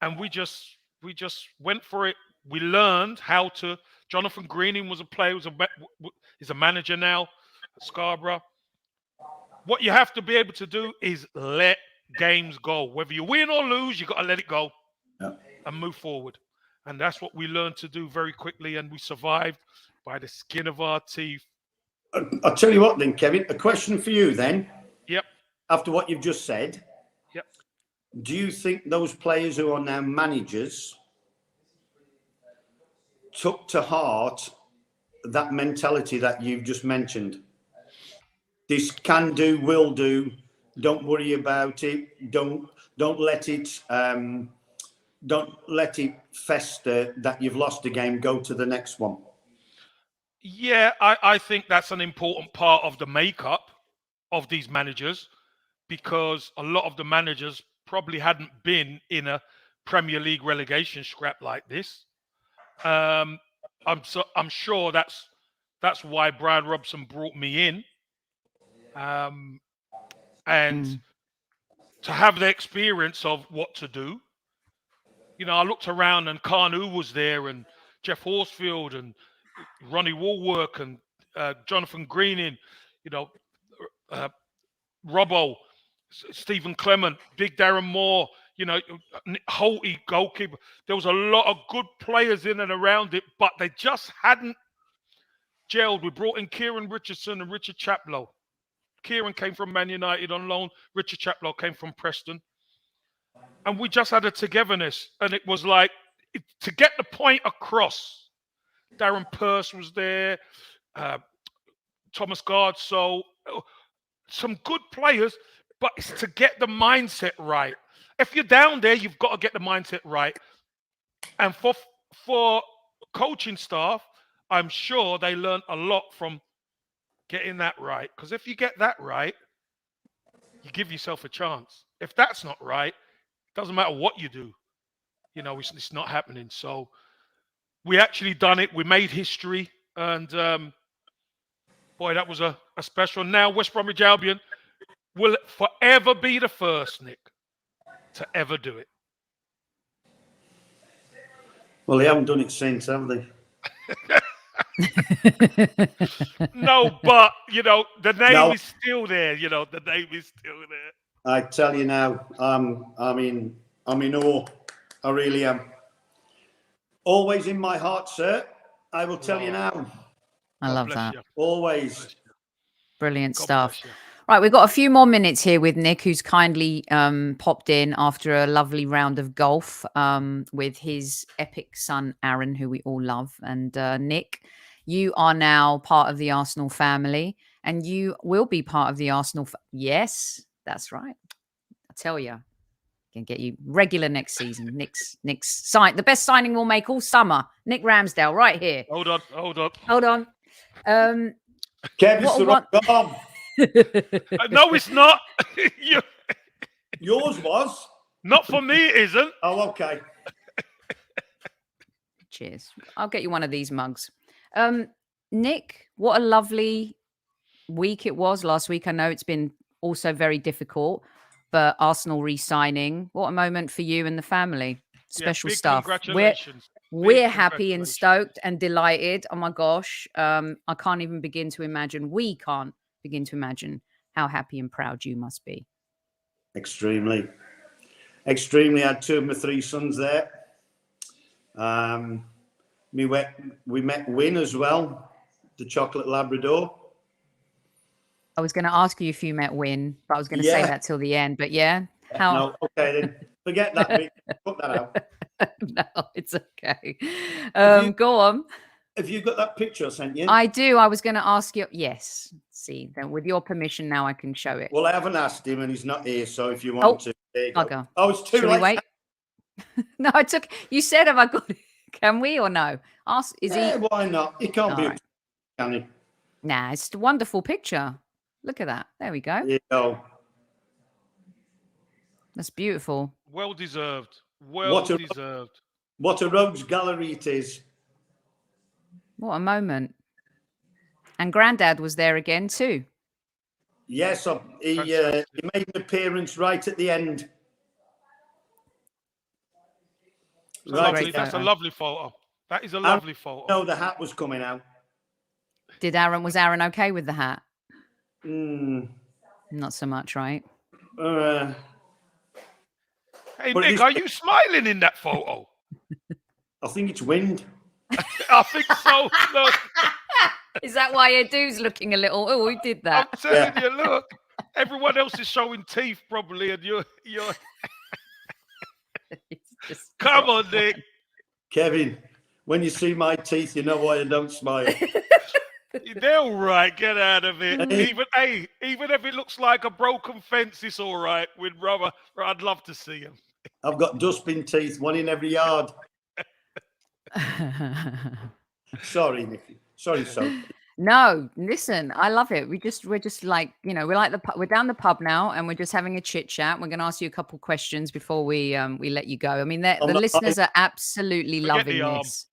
And we just went for it. We learned how to. Jonathan Greening was a player, is a manager now at Scarborough. What you have to be able to do is let games go. Whether you win or lose, you got to let it go and move forward. And that's what we learned to do very quickly, and we survived by the skin of our teeth. I'll tell you what then, Kevin, a question for you then. Yep. After what you've just said. Yep. Do you think those players who are now managers took to heart that mentality that you've just mentioned? This can do, will do. Don't worry about it. Don't let it fester that you've lost a game. Go to the next one. Yeah, I think that's an important part of the makeup of these managers, because a lot of the managers probably hadn't been in a Premier League relegation scrap like this. I'm sure that's why Brian Robson brought me in, and to have the experience of what to do. I looked around and Carnu was there, and Jeff Horsfield, and Ronnie Woolwork, and Jonathan Greening, Robbo, Stephen Clement, Big Darren Moore, Holty, goalkeeper. There was a lot of good players in and around it, but they just hadn't gelled. We brought in Kieran Richardson and Richard Chaplow. Kieran came from Man United on loan. Richard Chaplow came from Preston. And we just had a togetherness. And it was like, to get the point across, Darren Peirce was there, Thomas Gard, so some good players, but it's to get the mindset right. If you're down there, you've got to get the mindset right. And for coaching staff, I'm sure they learned a lot from getting that right. Because if you get that right, you give yourself a chance. If that's not right, it doesn't matter what you do. It's not happening. So we actually done it. We made history. And boy, that was a special. Now West Bromwich Albion will forever be the first, Nick, to ever do it. Well, they haven't done it since, have they? No, but the name is still there. The name is still there. I tell you now, I'm in awe. I really am. Always in my heart, sir. I will tell you now. I love that. You. Always. Brilliant stuff. Right, we've got a few more minutes here with Nick, who's kindly popped in after a lovely round of golf with his epic son, Aaron, who we all love. And Nick, you are now part of the Arsenal family, and you will be part of the Arsenal. Yes, that's right. I tell you, can get you regular next season. Nick's the best signing we'll make all summer. Nick Ramsdale, right here. Hold on. Kevin's the wrong arm. No, it's not. Yours was. Not for me, it isn't. Oh, okay. Cheers. I'll get you one of these mugs. Nick, what a lovely week it was last week. I know it's been also very difficult, but Arsenal re-signing, what a moment for you and the family. Special big stuff. Congratulations. We're happy and stoked and delighted. Oh my gosh. I can't even begin to imagine. We can't begin to imagine how happy and proud you must be. Extremely. Extremely. I had 2 of my 3 sons there. We met Win as well, the chocolate Labrador. I was going to ask you if you met Win, but I was going to say that till the end. But yeah, how? No, okay then. Forget that bit. Put that out. No, it's okay. Go on. Have you got that picture I sent you? I do. I was going to ask you. Yes. See, then with your permission, now I can show it. Well, I haven't asked him, and he's not here. So if you want to, there you go. I'll go. Oh, it's too late. Wait? No, I took. You said, "Have I got it? Can we or no?" Ask. Is he? Why not? He can't be. Right. Can he? Nah, it's a wonderful picture. Look at that. There we go. There you go. That's beautiful. Well deserved. Well deserved. What a rogues gallery it is. What a moment. And Grandad was there again too. Yes, he made an appearance right at the end. That's a lovely photo. That is a lovely photo. No, the hat was coming out. Was Aaron okay with the hat? Not so much, right? Hey, Nick, are you smiling in that photo? I think it's wind. I think so. Look. Is that why Edu's looking a little? Oh, we did that. I'm telling you, look. Everyone else is showing teeth probably, and you're. Come on, Nick. Kevin, when you see my teeth, you know why I don't smile. They're all right. Get out of it. Even if it looks like a broken fence, it's all right. With rubber, I'd love to see him. I've got dustbin teeth, one in every yard. Sorry, Nicky. Sorry, Sophie. No, listen, I love it. we're just like, we're down the pub now and we're just having a chit chat. We're going to ask you a couple questions before we let you go. I mean, the listeners are absolutely loving this.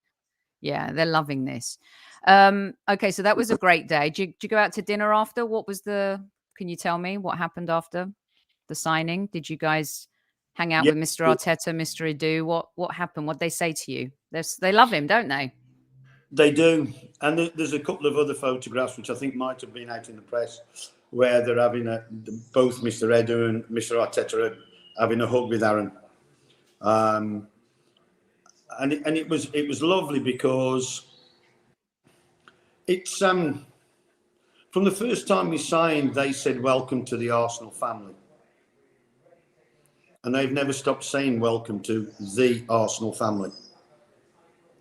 Yeah, they're loving this. Okay, so that was a great day. Did you go out to dinner after? Can you tell me what happened after the signing? Did you guys hang out with Mr. Arteta, Mr. Edu? What happened? What'd they say to you? They love him, don't they? They do. And there's a couple of other photographs, which I think might have been out in the press, where they're having both Mr. Edu and Mr. Arteta are having a hug with Aaron. And it was lovely because it's from the first time we signed, they said welcome to the Arsenal family, and they've never stopped saying welcome to the Arsenal family.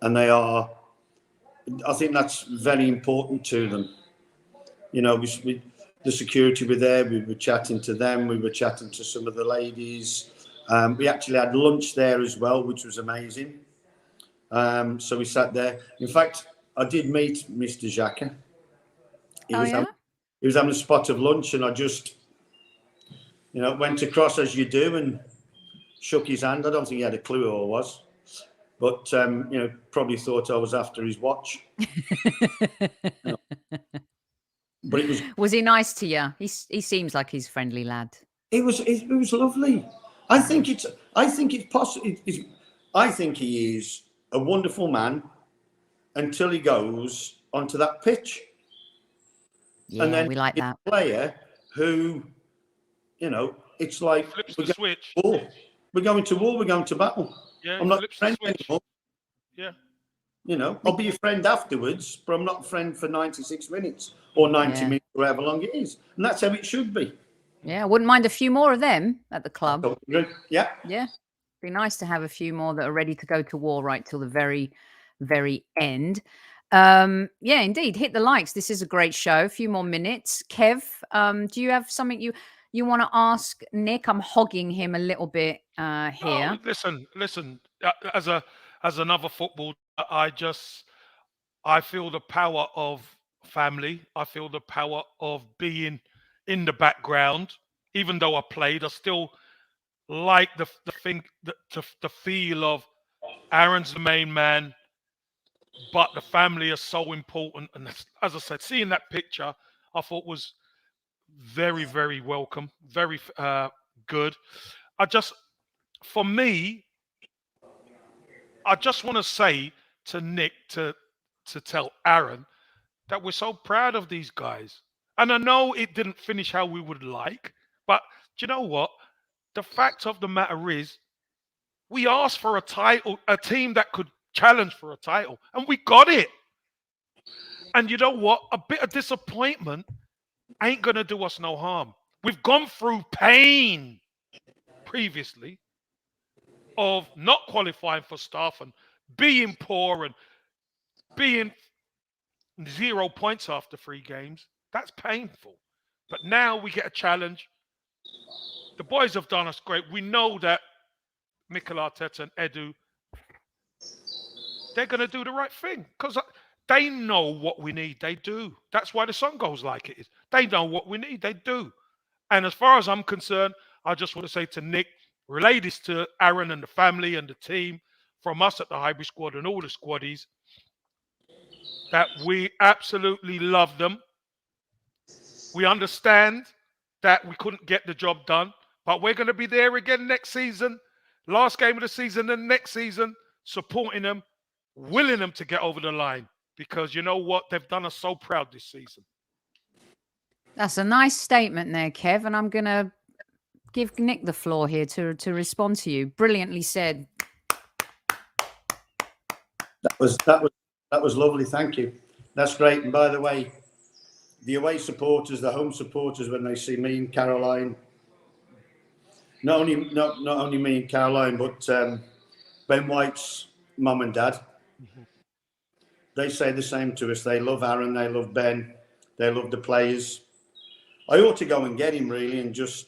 And I think that's very important to them. The security were there. We were chatting to them. We were chatting to some of the ladies. We actually had lunch there as well, which was amazing. So we sat there. In fact, I did meet Mr. Xhaka. He was having a spot of lunch, and I just, went across as you do and shook his hand. I don't think he had a clue who I was, but probably thought I was after his watch. But it was. Was he nice to you? He seems like he's a friendly lad. It was lovely. I think it's possible. I think he is a wonderful man until he goes onto that pitch. Yeah, and then we like that player who, it's like we're going to war, we're going to battle. Yeah, I'm not a friend anymore. Yeah. I'll be a friend afterwards, but I'm not a friend for 96 minutes or 90 minutes, or however long it is. And that's how it should be. Yeah, I wouldn't mind a few more of them at the club. Yeah. Yeah. Be nice to have a few more that are ready to go to war right till the very, very end. Yeah, indeed. Hit the likes. This is a great show. A few more minutes. Kev, do you have something you want to ask Nick? I'm hogging him a little bit here. Oh, listen. As another football, I feel the power of family. I feel the power of being in the background. Even though I played, I still like the feel of Aaron's the main man, but the family are so important. And as I said, seeing that picture, I thought was very, very welcome, very good. For me, I just want to say to Nick to tell Aaron that we're so proud of these guys. And I know it didn't finish how we would like, but do you know what? The fact of the matter is, we asked for a title, a team that could challenge for a title, and we got it. And you know what? A bit of disappointment ain't going to do us no harm. We've gone through pain previously of not qualifying for stuff and being poor and being 0 points after 3 games. That's painful. But now we get a challenge. The boys have done us great. We know that Mikel Arteta and Edu, they're going to do the right thing because they know what we need. They do. That's why the song goes like it is. They know what we need. They do. And as far as I'm concerned, I just want to say to Nick, relay this to Aaron and the family and the team from us at the Highbury Squad and all the squaddies, that we absolutely love them. We understand that we couldn't get the job done, but we're going to be there again next season, last game of the season and next season, supporting them, willing them to get over the line, because you know what? They've done us so proud this season. That's a nice statement there, Kev, and I'm going to give Nick the floor here to respond to you. Brilliantly said. That was lovely. Thank you. That's great. And by the way, the away supporters, the home supporters, when they see me and Caroline, not only me and Caroline, but Ben White's mum and dad, they say the same to us. They love Aaron. They love Ben. They love the players. I ought to go and get him really and just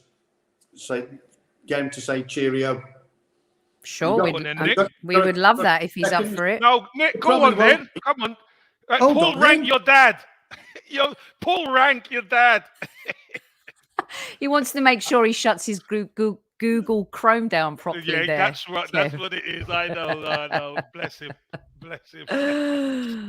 get him to say cheerio. Sure, we would love that if he's up for it. No, Nick, go on then. Come on. Paul Rank, your dad. Paul Rank, your dad. He wants to make sure he shuts his Google Chrome down properly. Yeah, there. That's right. That's what it is. I know. Bless him.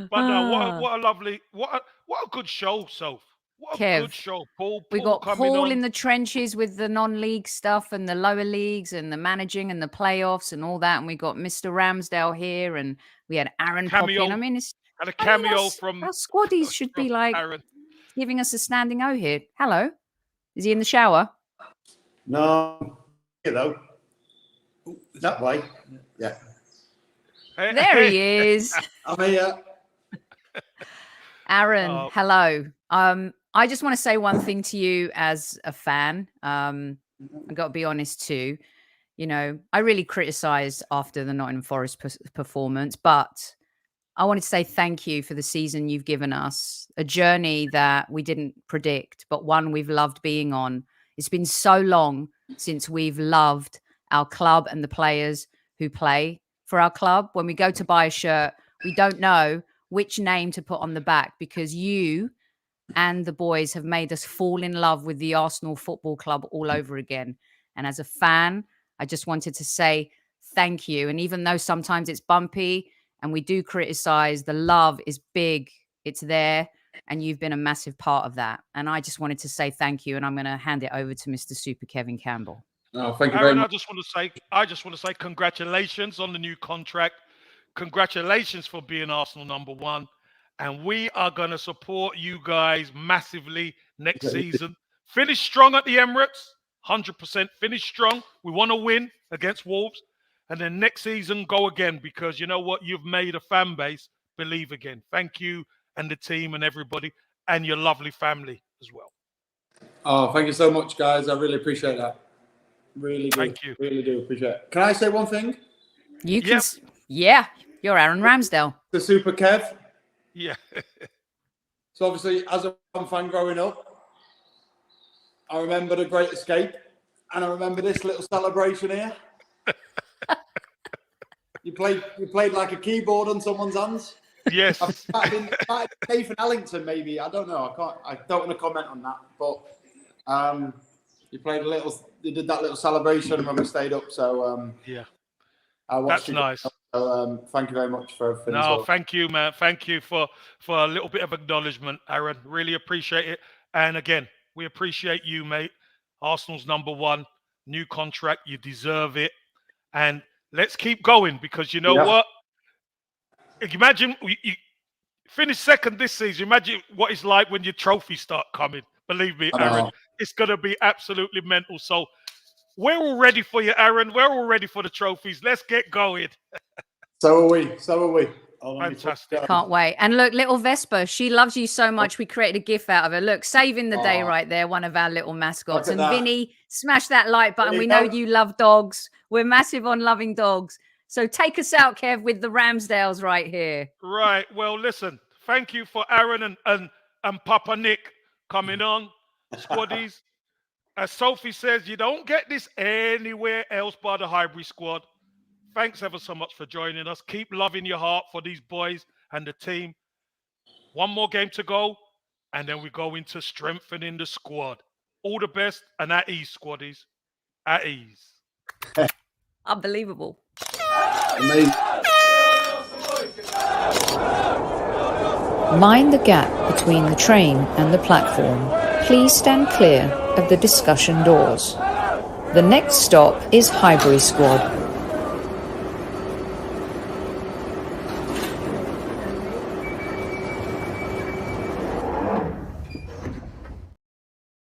But no, what a lovely, what a good show, Soph. What a good show, Paul. We got Paul in the trenches with the non-league stuff and the lower leagues and the managing and the playoffs and all that. And we got Mr. Ramsdale here, and we had Aaron pop in. I mean, had a cameo from our squaddies should be like Aaron, giving us a standing O here. Hello, is he in the shower? No, that way. Yeah. There he is. I'm here. Aaron, hello. I just want to say one thing to you as a fan. I've got to be honest too. You know, I really criticised after the Nottingham Forest performance, but I wanted to say thank you for the season you've given us, a journey that we didn't predict, but one we've loved being on. It's been so long since we've loved our club and the players who play for our club. When we go to buy a shirt, we don't know which name to put on the back because you and the boys have made us fall in love with the Arsenal Football Club all over again. And as a fan, I just wanted to say thank you. And even though sometimes it's bumpy and we do criticize, the love is big. It's there. And you've been a massive part of that. And I just wanted to say thank you. And I'm going to hand it over to Mr. Super Kevin Campbell. Oh, thank you very much. I just want to say congratulations on the new contract. Congratulations for being Arsenal #1. And we are going to support you guys massively next season. Finish strong at the Emirates, 100%. Finish strong. We want to win against Wolves. And then next season, go again, because you know what? You've made a fan base believe again. Thank you and the team and everybody and your lovely family as well. Oh, thank you so much, guys. I really appreciate that. Really do. Thank you. Really do appreciate it. Can I say one thing? You can. Yeah. You're Aaron Ramsdale. The Super Kev. Yeah. So obviously, as a fan growing up, I remember the Great Escape, and I remember this little celebration here. You played like a keyboard on someone's hands. Yes. I started Nathan Ellington, maybe. I don't know. I don't want to comment on that. But you played a little. did that little celebration when we stayed up. So Yeah, I watched that's it. nice. So, thank you very much for everything. as No, well. thank you, man. Thank you for a little bit of acknowledgement, Aaron. Really appreciate it. And again, we appreciate you, mate. Arsenal's #1, new contract. You deserve it. And let's keep going, because you know what? Imagine you finish second this season. Imagine what it's like when your trophies start coming. Believe me, Aaron, it's going to be absolutely mental. So we're all ready for you, Aaron. We're all ready for the trophies. Let's get going. So are we. So are we. Fantastic. Can't wait. And look, little Vespa, she loves you so much. We created a GIF out of her. Look, saving the day right there. One of our little mascots. And Vinny, smash that like button. We know you love dogs. We're massive on loving dogs. So take us out, Kev, with the Ramsdales right here. Right. Well, listen, thank you for Aaron and Papa Nick coming on. Squaddies. As Sophie says, you don't get this anywhere else by the Highbury Squad. Thanks ever so much for joining us. Keep loving your heart for these boys and the team. One more game to go, and then we go into strengthening the squad. All the best, and at ease, Squaddies. At ease. Unbelievable. Amazing. Mind the gap between the train and the platform. Please stand clear of the discussion doors. The next stop is Highbury Squad.